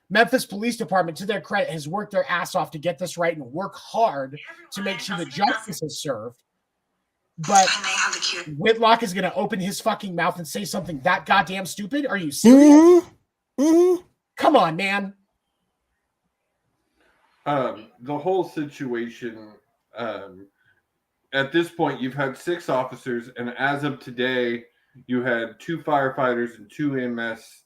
Memphis Police Department, to their credit, has worked their ass off to get this right and work hard to make sure that justice is served. But Whitlock is going to open his fucking mouth and say something that goddamn stupid? Are you serious? Come on, man. The whole situation, at this point, you've had 6 officers, and as of today, you had 2 firefighters and 2 EMS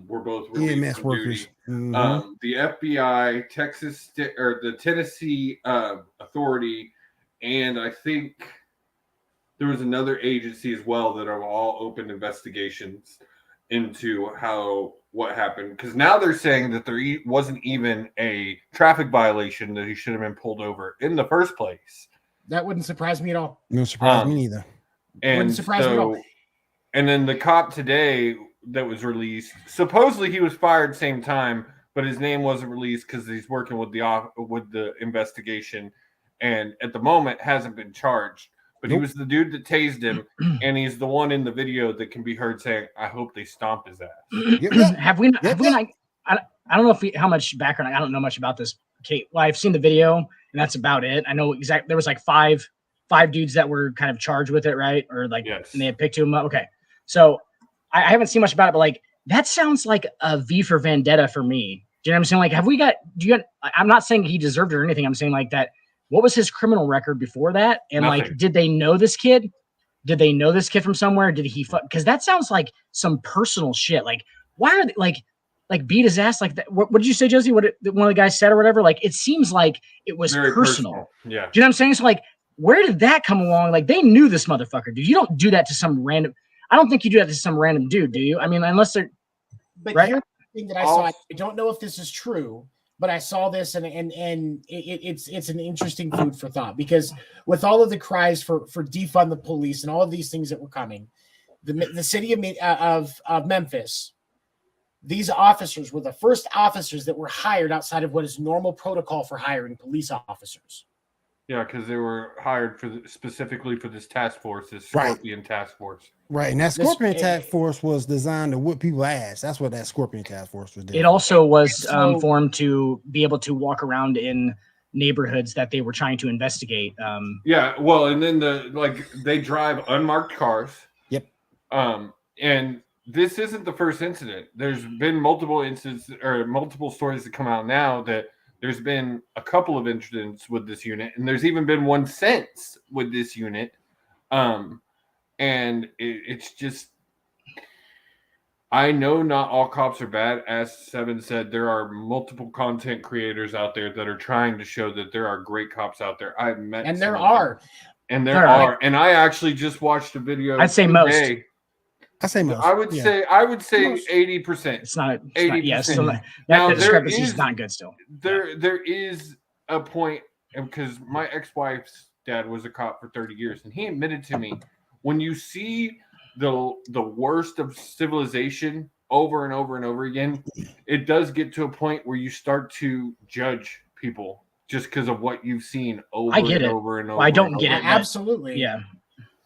were both released EMS workers. The FBI, the Tennessee Authority, and I think there was another agency as well that have all opened investigations into what happened. Because now they're saying that there wasn't even a traffic violation, that he should have been pulled over in the first place. That wouldn't surprise me at all. No surprise me either. And and then the cop today that was released, supposedly he was fired same time, but his name wasn't released because he's working with the investigation, and at the moment hasn't been charged. But he was the dude that tased him, and he's the one in the video that can be heard saying, "I hope they stomp his ass." Have we not? I don't know how much background. I don't know much about this. Kate, well, I've seen the video, and that's about it. I know exactly. There was like five dudes that were kind of charged with it, right? Or like, Yes. and they had picked him up. Okay, so I haven't seen much about it, but like that sounds like a V for Vendetta for me. Do you know what I'm saying? Like, have we got? I'm not saying he deserved it or anything. I'm saying like that. What was his criminal record before that? And Nothing. like, did they know this kid? Did they know this kid from somewhere? Did he? Because that sounds like some personal shit. Like, why are they like beat his ass like that? What did you say, Josie? One of the guys said or whatever? Like, it seems like it was Very personal. Yeah. Do you know what I'm saying? So like, where did that come along? Like, they knew this motherfucker, dude. You don't do that to some random. I don't think you do that to some random dude, do you? I mean, unless they're. But right? here's the thing that I saw. I don't know if this is true, but I saw this and it's an interesting food for thought, because with all of the cries for defund the police and all of these things that were coming, the city of Memphis, these officers were the first officers that were hired outside of what is normal protocol for hiring police officers. Yeah, because they were hired specifically for this task force, this Scorpion task force. Right, and that Scorpion task force was designed to whip people's ass. That's what that Scorpion task force was doing. It also was formed to be able to walk around in neighborhoods that they were trying to investigate. Yeah, well, and then they drive unmarked cars. Yep. And this isn't the first incident. There's been multiple incidents or multiple stories that come out now that there's been a couple of incidents with this unit, and there's even been one since with this unit. And it's just, I know not all cops are bad. As Seven said, there are multiple content creators out there that are trying to show that there are great cops out there. I've met, and there are. And there are. And I actually just watched a video. I'd say most. I say most. I would say 80%. It's not 80%. Yes. That Now, discrepancy is not good still. There is a point, because my ex-wife's dad was a cop for 30 years, and he admitted to me, when you see the worst of civilization over and over and over again, it does get to a point where you start to judge people just because of what you've seen over and over and over. I don't get it. Absolutely. Yeah.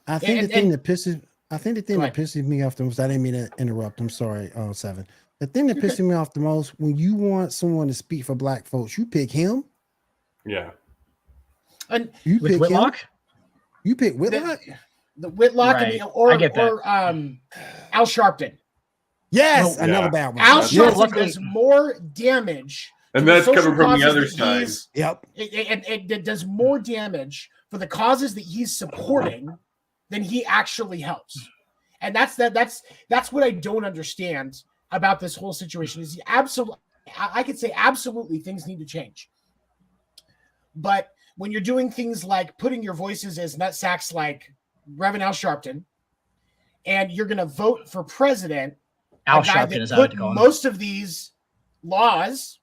I think the thing that pisses me off the most, I didn't mean to interrupt. I'm sorry, Seven. The thing that pisses me off the most, when you want someone to speak for black folks, you pick him. Yeah. And you with pick Whitlock? him. You pick Whitlock? The Whitlock Right. or I get that. Al Sharpton. Yes, Yeah. another bad one. Al Yeah. Sharpton does more damage. And to the that's coming social from the causes other that side. Yep. It does more damage for the causes that he's supporting than he actually helps. And that's what I don't understand about this whole situation. Is I could say absolutely things need to change. But when you're doing things like putting your voices as nutsacks like Reverend Al Sharpton, and you're going to vote for president, Al Sharpton is out to call him. Most of these laws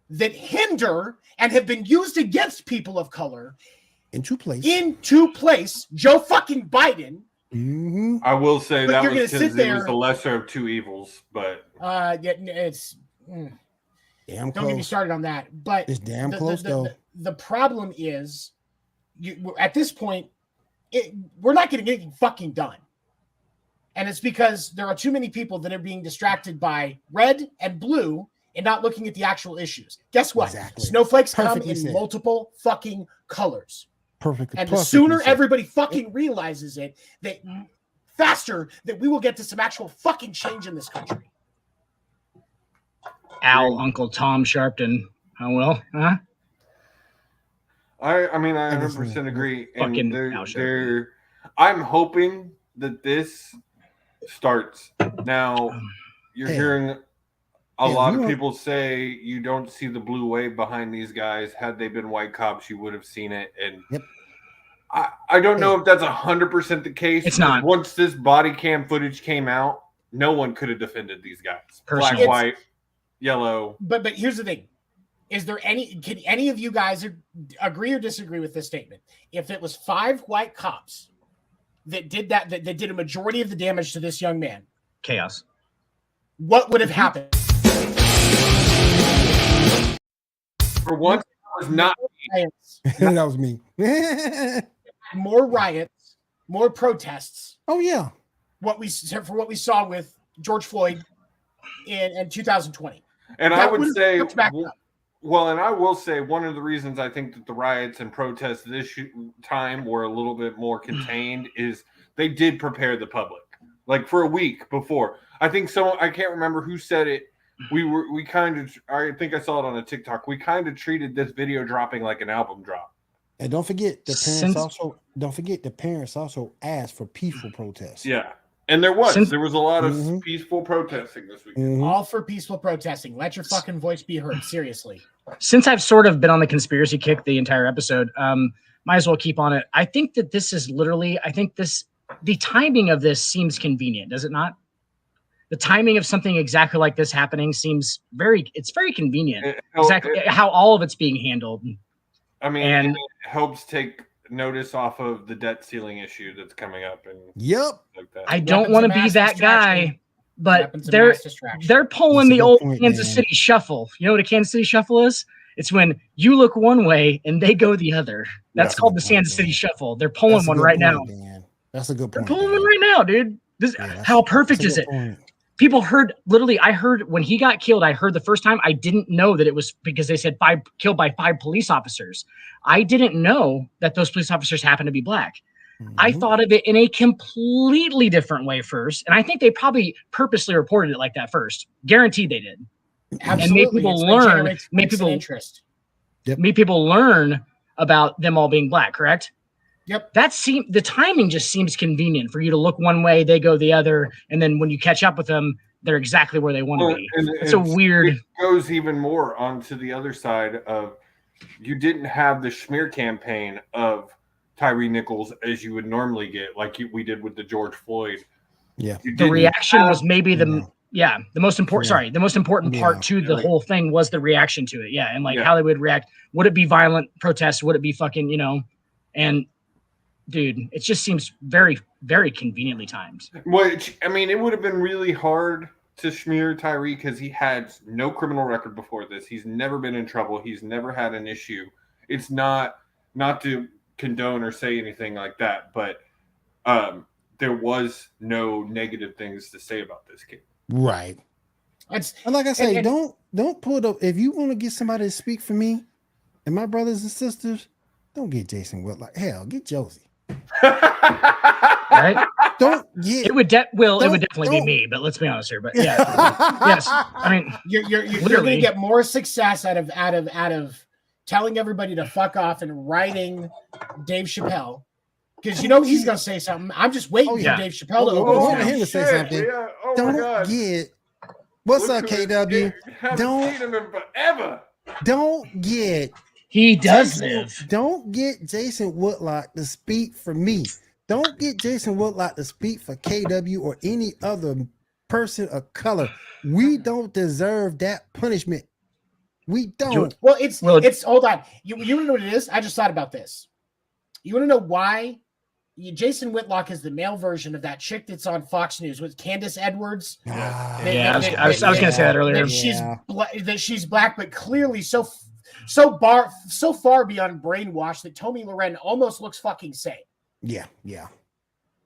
that hinder and have been used against people of color into place Joe fucking Biden. Mm-hmm. I will say But that you're was gonna because sit it was there- the lesser of two evils, but It's damn don't get me close. started on that. But It's damn close, though. The problem is, at this point, we're not getting anything fucking done. And it's because there are too many people that are being distracted by red and blue and not looking at the actual issues. Guess what? Exactly. Snowflakes Perfectly come in said. multiple fucking colors. Perfect. And the perfectly sooner said. everybody fucking realizes it, that faster that we will get to some actual fucking change in this country. Al, Uncle Tom Sharpton. Oh, well, huh? I mean, I 100% agree. Fucking And Al Sharpton. I'm hoping that this starts. Now, you're Hey. hearing a lot we of want- people say you don't see the blue wave behind these guys. Had they been white cops, you would have seen it. And Yep. I don't know if that's 100% the case. It's not. Once this body cam footage came out, no one could have defended these guys. Personally. Black, white, yellow. But here's the thing. Can any of you guys agree or disagree with this statement? If it was 5 white cops that did that did a majority of the damage to this young man, Chaos. what would have happened? For once, it was not. Riots, That was me. more riots, more protests. Oh yeah. For what we saw with George Floyd in 2020. And That I would would've say, kept back up. well, and I will say one of the reasons I think that the riots and protests this time were a little bit more contained is they did prepare the public, like for a week before. I think I can't remember who said it. We kind of, I think I saw it on a TikTok. We kind of treated this video dropping like an album drop. And don't forget the parents also asked for peaceful protests. Yeah. And there was a lot of peaceful protesting this weekend. All for peaceful protesting. Let your fucking voice be heard. Seriously. Since I've sort of been on the conspiracy kick the entire episode, might as well keep on it. I think that this is literally, the timing of this seems convenient, does it not? The timing of something exactly like this happening seems very convenient. Exactly how all of it's being handled. I mean, and it helps take notice off of the debt ceiling issue that's coming up. And like that. I don't want to be that guy, but they're pulling the old Kansas City shuffle. You know what a Kansas City shuffle is? It's when you look one way and they go the other. That's called the Kansas City shuffle. They're pulling one right now. That's a good point. They're pulling one right now, dude. How perfect is it? People heard, literally, I heard when he got killed, I heard the first time, I didn't know that it was because they said killed by 5 police officers. I didn't know that those police officers happened to be black. I thought of it in a completely different way first. And I think they probably purposely reported it like that first. Guaranteed they did. Absolutely. And made people learn, made people learn about them all being black, correct? Yep. The timing just seems convenient for you to look one way, they go the other, and then when you catch up with them, they're exactly where they want to be. It's a weird. It goes even more onto the other side of you didn't have the smear campaign of Tyree Nichols as you would normally get, like we did with the George Floyd. Yeah. The reaction was maybe the most important. The most important part to the whole thing was the reaction to it. Yeah, and how they would react. Would it be violent protests? Would it be fucking and. Dude, it just seems very, very conveniently timed. Which, I mean, it would have been really hard to smear Tyree because he had no criminal record before this. He's never been in trouble. He's never had an issue. It's not to condone or say anything like that, but there was no negative things to say about this kid. Right. And like I say, don't put up. If you want to get somebody to speak for me and my brothers and sisters, don't get Jason Whitlock. Hell, get Josie. Right? Don't get it would definitely be me, but let's be honest here. But yeah, yes. I mean, you're going to get more success out of telling everybody to fuck off and writing Dave Chappelle because he's going to say something. I'm just waiting for Dave Chappelle to open his mouth. To say something. Yeah. Oh don't get. What's up, KW? Haven't seen him in forever. Don't get. He does live. Don't get Jason Whitlock to speak for me. Don't get Jason Whitlock to speak for KW or any other person of color. We don't deserve that punishment. We don't. Well, it's hold on. You want to know what it is? I just thought about this. You want to know why? Jason Whitlock is the male version of that chick that's on Fox News with Candace Edwards. I was going to say that earlier. That she's black, but clearly so far beyond brainwash that Tomi Lahren almost looks fucking sane. Yeah.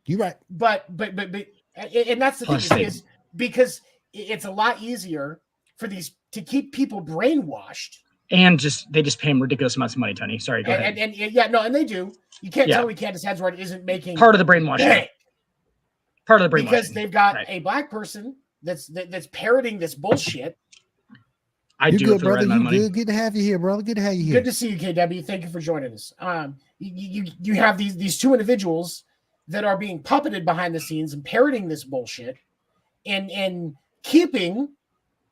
You're right. But and that's the thing is because it's a lot easier for these to keep people brainwashed. And they just pay him ridiculous amounts of money, Tony. Sorry, go ahead. And they do. You can't tell me Candace Edwards isn't making part of the brainwashing. Part of the brainwashing. Because they've got a black person that's parroting this bullshit. I do good, brother. You good? Good to have you here, brother. Good to have you here. Good to see you, KW. Thank you for joining us. You have these two individuals that are being puppeted behind the scenes and parroting this bullshit and keeping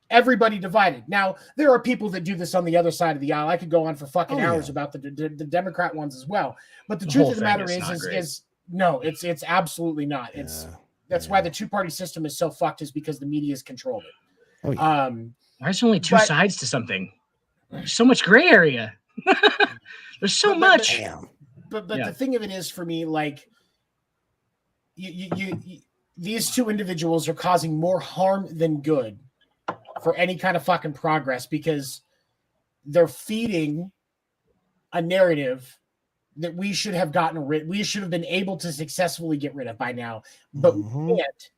everybody divided. Now, there are people that do this on the other side of the aisle. I could go on for fucking hours about the Democrat ones as well. But the truth of the matter is no, it's absolutely not. That's why the two-party system is so fucked is because the media has controlled it. Oh, yeah. Why is there only two sides to something? There's so much gray area. There's so much. But the thing of it is, for me, like you these two individuals are causing more harm than good for any kind of fucking progress because they're feeding a narrative that we should have we should have been able to successfully get rid of by now, but we can't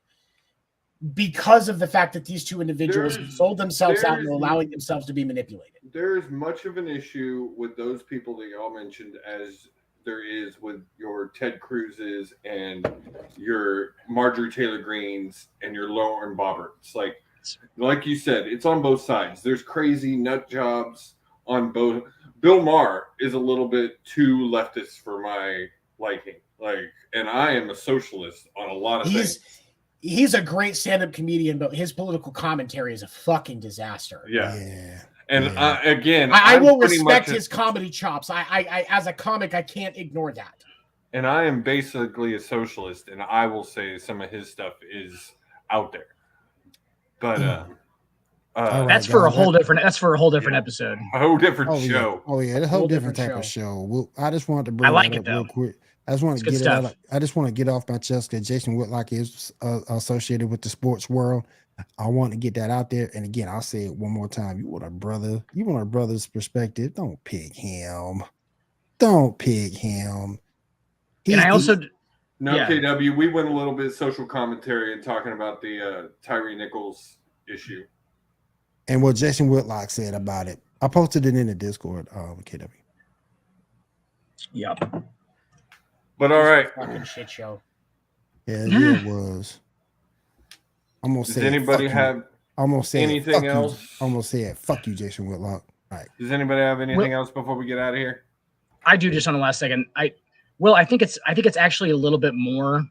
because of the fact that these two individuals sold themselves out and are allowing themselves to be manipulated. There's much of an issue with those people that y'all mentioned as there is with your Ted Cruz's and your Marjorie Taylor Greens and your Lauren Bobberts. Like you said, it's on both sides. There's crazy nut jobs on both. Bill Maher is a little bit too leftist for my liking. And I am a socialist on a lot of things. He's a great stand-up comedian, but his political commentary is a fucking disaster. Yeah. And again, I will respect his comedy chops. I as a comic, I can't ignore that. And I am basically a socialist, and I will say some of his stuff is out there. But that's for a whole different. That's for a whole different episode. A whole different show. Yeah. Oh yeah, a whole different type of show. I just wanted to bring that up real quick. I just want to get it out. I just want to get off my chest because Jason Whitlock is associated with the sports world. I want to get that out there. And again, I'll say it one more time. You want a brother's perspective. Don't pick him. And I also KW, we went a little bit social commentary and talking about the Tyree Nichols issue. And what Jason Whitlock said about it. I posted it in the Discord, KW. Yep. But all right. Fucking shit show. Yeah, it was. I'm gonna Does say anybody have I'm gonna say anything else? I'm gonna say it. Fuck you, Jason Whitlock. All right. Does anybody have anything else before we get out of here? I do, just on the last second. I think it's actually a little bit more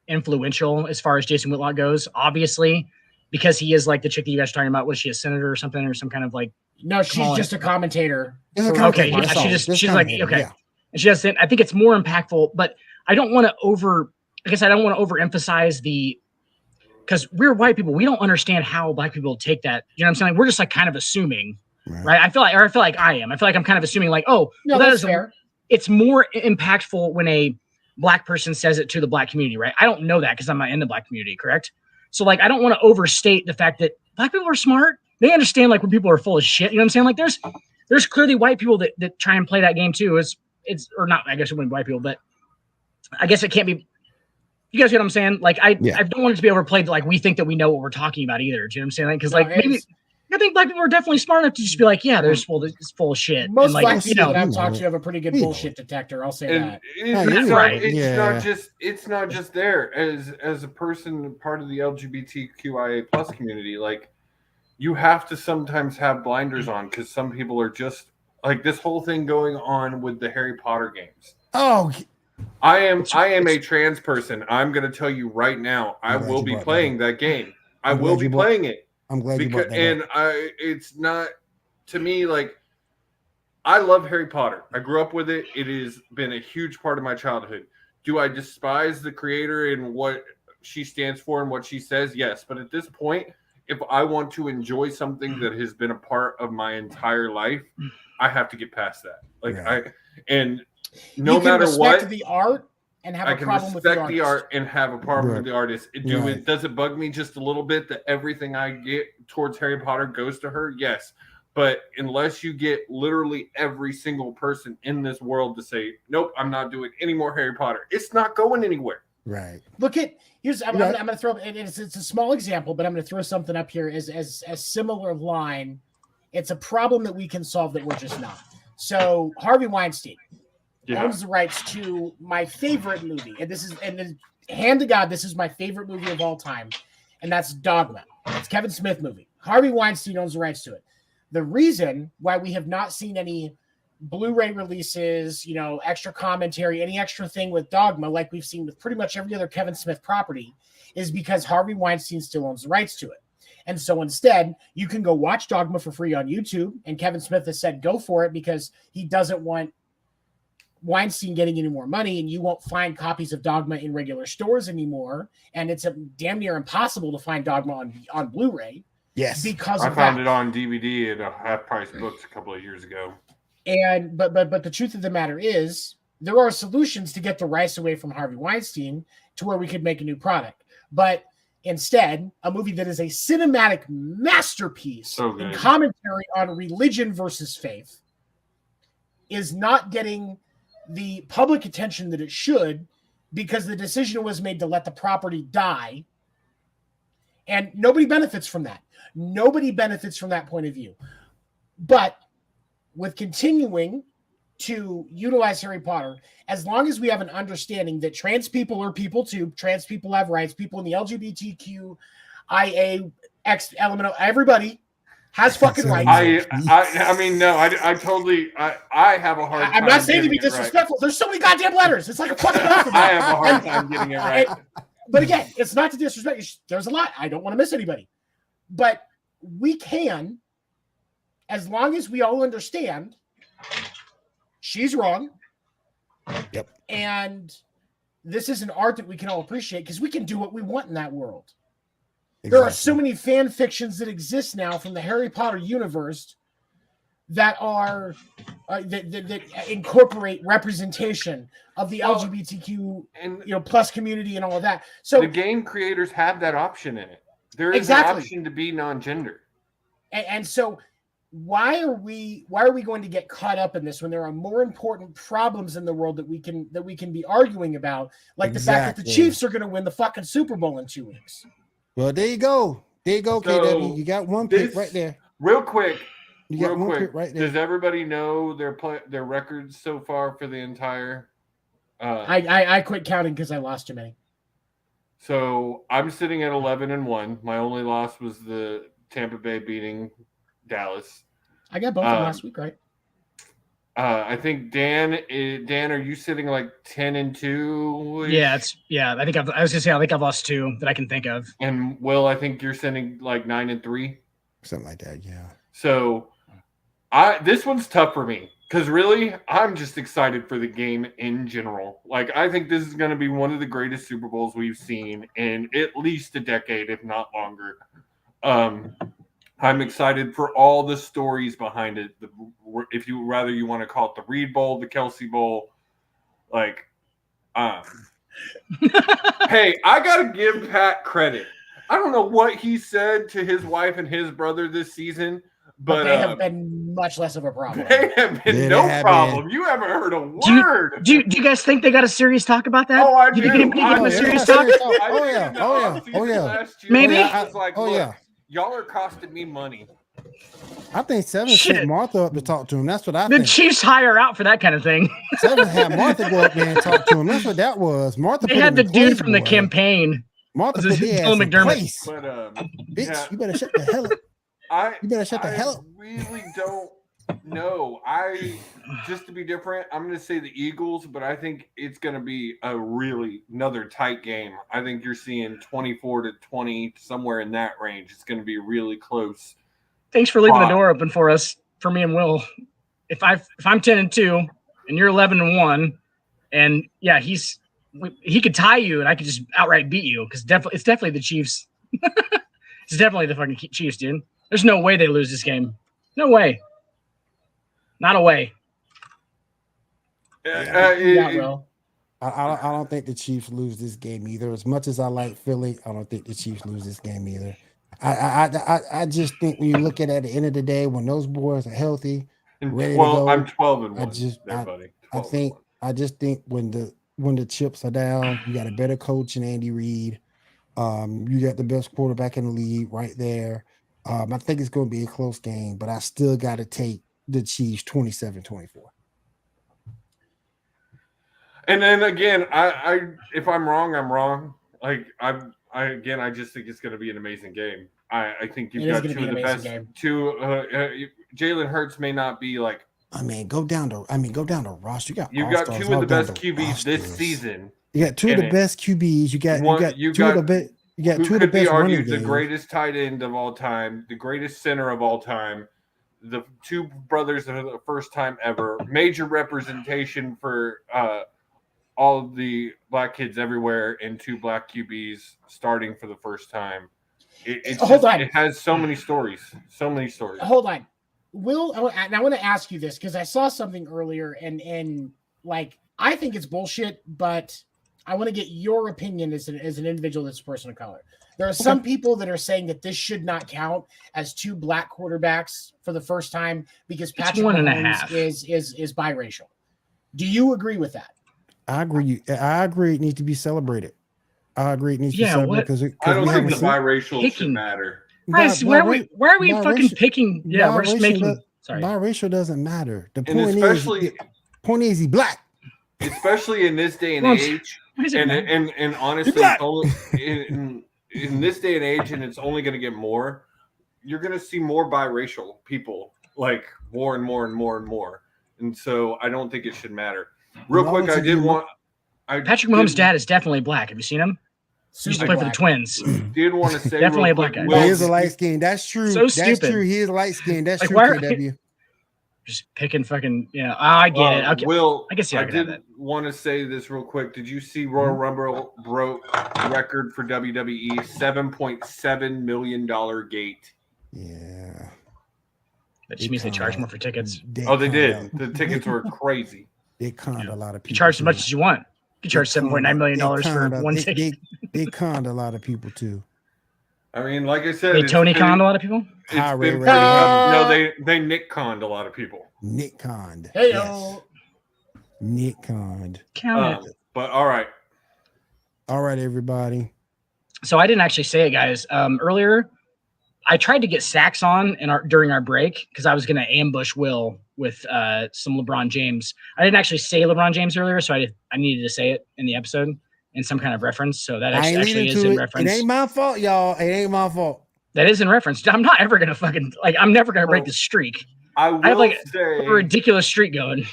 influential as far as Jason Whitlock goes, obviously, because he is like the chick that you guys are talking about. Was she a senator or something, or some kind of like? No, she's just a commentator. Okay, yeah, she's like okay. Yeah. And she has. I think it's more impactful, but I don't want to overemphasize because we're white people. We don't understand how black people take that. You know what I'm saying? Like, we're just like kind of assuming, right? I feel like I'm kind of assuming like, oh, no, well, that's fair. It's more impactful when a black person says it to the black community, right? I don't know that because I'm not in the black community, correct? So like, I don't want to overstate the fact that black people are smart. They understand like when people are full of shit. You know what I'm saying? Like there's clearly white people that try and play that game too. It's or not. I guess it wouldn't be white people, but I guess it can't be. You guys get what I'm saying? Like I don't want it to be overplayed. Like we think that we know what we're talking about either. Do you know what I'm saying? Because maybe I think black people are definitely smart enough to just be like, yeah, it's full of shit. Most black people that I've talked to have a pretty good bullshit detector. I'll say that. It's not just there as a person part of the LGBTQIA plus community. Like you have to sometimes have blinders on because some people are just like this whole thing going on with the Harry Potter games. Oh. I am a trans person. I'm going to tell you right now, I will be playing that game. I will be playing it. I'm glad you brought that and up. It's not to me like I love Harry Potter. I grew up with it. It has been a huge part of my childhood. Do I despise the creator and what she stands for and what she says? Yes, but at this point, if I want to enjoy something that has been a part of my entire life, I have to get past that. No matter what, the art and have I a can problem with respect the art and have a problem with the artist. Right. Does it bug me just a little bit that everything I get towards Harry Potter goes to her? Yes. But unless you get literally every single person in this world to say, nope, I'm not doing any more Harry Potter, it's not going anywhere. Right. Look at I'm going to throw it's a small example, but I'm going to throw something up here as similar line. It's a problem that we can solve that we're just not. So Harvey Weinstein owns the rights to my favorite movie, and hand to God, this is my favorite movie of all time, and that's Dogma. It's a Kevin Smith movie. Harvey Weinstein owns the rights to it. The reason why we have not seen any Blu-ray releases, extra commentary, any extra thing with Dogma, like we've seen with pretty much every other Kevin Smith property, is because Harvey Weinstein still owns the rights to it. And so instead, you can go watch Dogma for free on YouTube, and Kevin Smith has said go for it because he doesn't want Weinstein getting any more money, and you won't find copies of Dogma in regular stores anymore, and it's damn near impossible to find Dogma on Blu-ray. Yes, because I found it on DVD at a half-price books a couple of years ago. And but the truth of the matter is, there are solutions to get the rights away from Harvey Weinstein to where we could make a new product. But instead, a movie that is a cinematic masterpiece and commentary on religion versus faith is not getting the public attention that it should because the decision was made to let the property die And nobody benefits from that. Nobody benefits from that point of view. But with continuing to utilize Harry Potter, as long as we have an understanding that trans people are people too, trans people have rights, people in the LGBTQIA X element, everybody has fucking rights. I mean, no, I totally, I have a hard time. I'm not saying to be disrespectful. Right. There's so many goddamn letters. It's like a fucking alphabet. I have a hard time getting it right. But again, it's not to disrespect. There's a lot. I don't want to miss anybody. But we can, as long as we all understand she's wrong. Yep. And this is an art that we can all appreciate because we can do what we want in that world. Exactly. There are so many fan fictions that exist now from the Harry Potter universe that are that incorporate representation of the LGBTQ and plus community and all of that. So the game creators have that option in it. There is an option to be non-gender. And so why are we going to get caught up in this when there are more important problems in the world that we can be arguing about, like the fact that the Chiefs are going to win the fucking Super Bowl in 2 weeks? Well, there you go. There you go, so KW. You got one pick right there. Real quick. Right there. Does everybody know their records so far for the entire? I quit counting because I lost too many. So I'm sitting at 11-1. My only loss was the Tampa Bay beating Dallas. I got both of them last week, right? I think Dan, are you sitting like 10-2? Yeah, I think I was gonna say I think I've lost 2 that I can think of. And Will, I think you're sitting like 9-3, something like that. Yeah. So, this one's tough for me because really, I'm just excited for the game in general. Like, I think this is going to be one of the greatest Super Bowls we've seen in at least a decade, if not longer. I'm excited for all the stories behind it. If you want to call it the Reed Bowl, the Kelsey Bowl, like, hey, I got to give Pat credit. I don't know what he said to his wife and his brother this season, but they have been much less of a problem. They have been no problem. You haven't heard a word. Do you guys think they got a serious talk about that? Oh, I do. Serious talk? Oh yeah. Maybe. Y'all are costing me money. I think Seven sent Martha up to talk to him. That's what I think. The Chiefs hire out for that kind of thing. Seven had Martha go up there and talk to him. That's what that was. Martha. They had the dude from the campaign. Martha put the ass in place. But, bitch, yeah. You better shut the hell up. You better shut the hell up. I really don't know. Just to be different, I'm going to say the Eagles, but I think it's going to be another tight game. I think you're seeing 24-20, somewhere in that range. It's going to be really close. Thanks for leaving the door open for us, for me and Will. If I'm 10-2 and you're 11-1, and yeah, he could tie you and I could just outright beat you because it's definitely the Chiefs. It's definitely the fucking Chiefs, dude. There's no way they lose this game. No way. Not a way. I don't think the Chiefs lose this game either. As much as I like Philly, I don't think the Chiefs lose this game either. I just think when you look at it at the end of the day, when those boys are healthy, ready to go, I'm 12-1. I just think when the chips are down, you got a better coach in Andy Reid. You got the best quarterback in the league right there. I think it's going to be a close game, but I still got to take the Chiefs 27-24. And then again, I if I'm wrong, I'm wrong. Like I just think it's going to be an amazing game. I think you've got two of the best. Jalen Hurts may not be like. Go down to roster. You've got two of the best QBs this season. You got two of the best QBs. You got two of the best. You got two of the best running games. The greatest tight end of all time, the greatest center of all time, the two brothers for the first time ever. Major representation for all of the black kids everywhere, and two black QBs starting for the first time. It has so many stories. So many stories. Hold on. Will, and I want to ask you this because I saw something earlier and like I think it's bullshit, but I want to get your opinion as an individual that's a person of color. There are some people that are saying that this should not count as two black quarterbacks for the first time because Patrick Mahomes is biracial. Do you agree with that? I agree. I agree. It needs to be celebrated. I agree. It needs to be Yeah, separate what? because I don't think the seen. biracial should Picking. matter. Guys, why are we fucking picking? Yeah, we're just making. Sorry. Biracial doesn't matter. The And point is he black. Especially in this day and Well, age, why does it matter? and honestly, it's only, in this day and age, and it's only going to get more. You're going to see more biracial people, like more and more and more and more. And so I don't think it should matter. Real quick, Patrick Mahomes' dad is definitely black. Have you seen him? He used to play for the Twins. Did want to say definitely a black guy. He is a light skin. That's true. So That's stupid. true. He is light skinned. That's Like, true. why- KW. Just picking fucking. Yeah, I get it. Okay. Will, I guess I did want to say this real quick. Did you see Royal Rumble broke record for WWE? $7.7 million gate. Yeah. That just means they charge more for tickets. They did. The tickets were crazy. They conned a lot of people. You charge as much as you want. You can charge $7.9 million for one ticket. They conned a lot of people too. I mean, like I said, Wait, Tony conned a lot of people? No, they Nick conned a lot of people. Nick conned. Hey, yes. Nick conned. Count it. But all right, everybody. So I didn't actually say it, guys. Earlier, I tried to get Sacks on during our break because I was going to ambush Will with some LeBron James. I didn't actually say LeBron James earlier, so I needed to say it in the episode in some kind of reference. So that actually is in reference. It ain't my fault, y'all. It ain't my fault. That is in reference. I'm not ever gonna I'm never gonna break this streak. I have like a ridiculous streak going.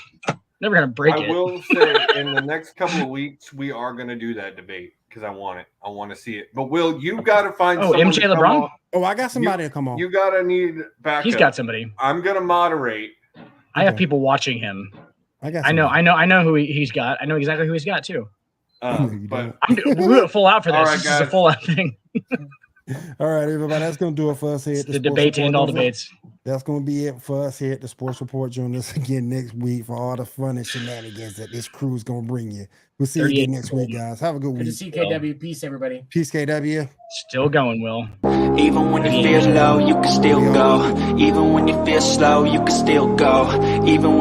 Never gonna break it. I will say in the next couple of weeks we are gonna do that debate because I want it. I want to see it. But Will, you got to find. MJ LeBron. I got somebody to come on. You gotta need backup. He's got somebody. I'm gonna moderate. I have people watching him. I know who he's got. I know exactly who he's got too. But I'm doing full out for this. All right, this is a full out thing. All right, everybody. That's going to do it for us here. The debate to end all debates. That's going to be it for us here at the Sports Report. Join us again next week for all the fun and shenanigans that this crew is going to bring you. We'll see you again next week, guys. Have a good week. Good to see KW. Peace, everybody. Peace, KW. Still going, Will. Even when you feel low, you can still go. Even when you feel slow, you can still go. Even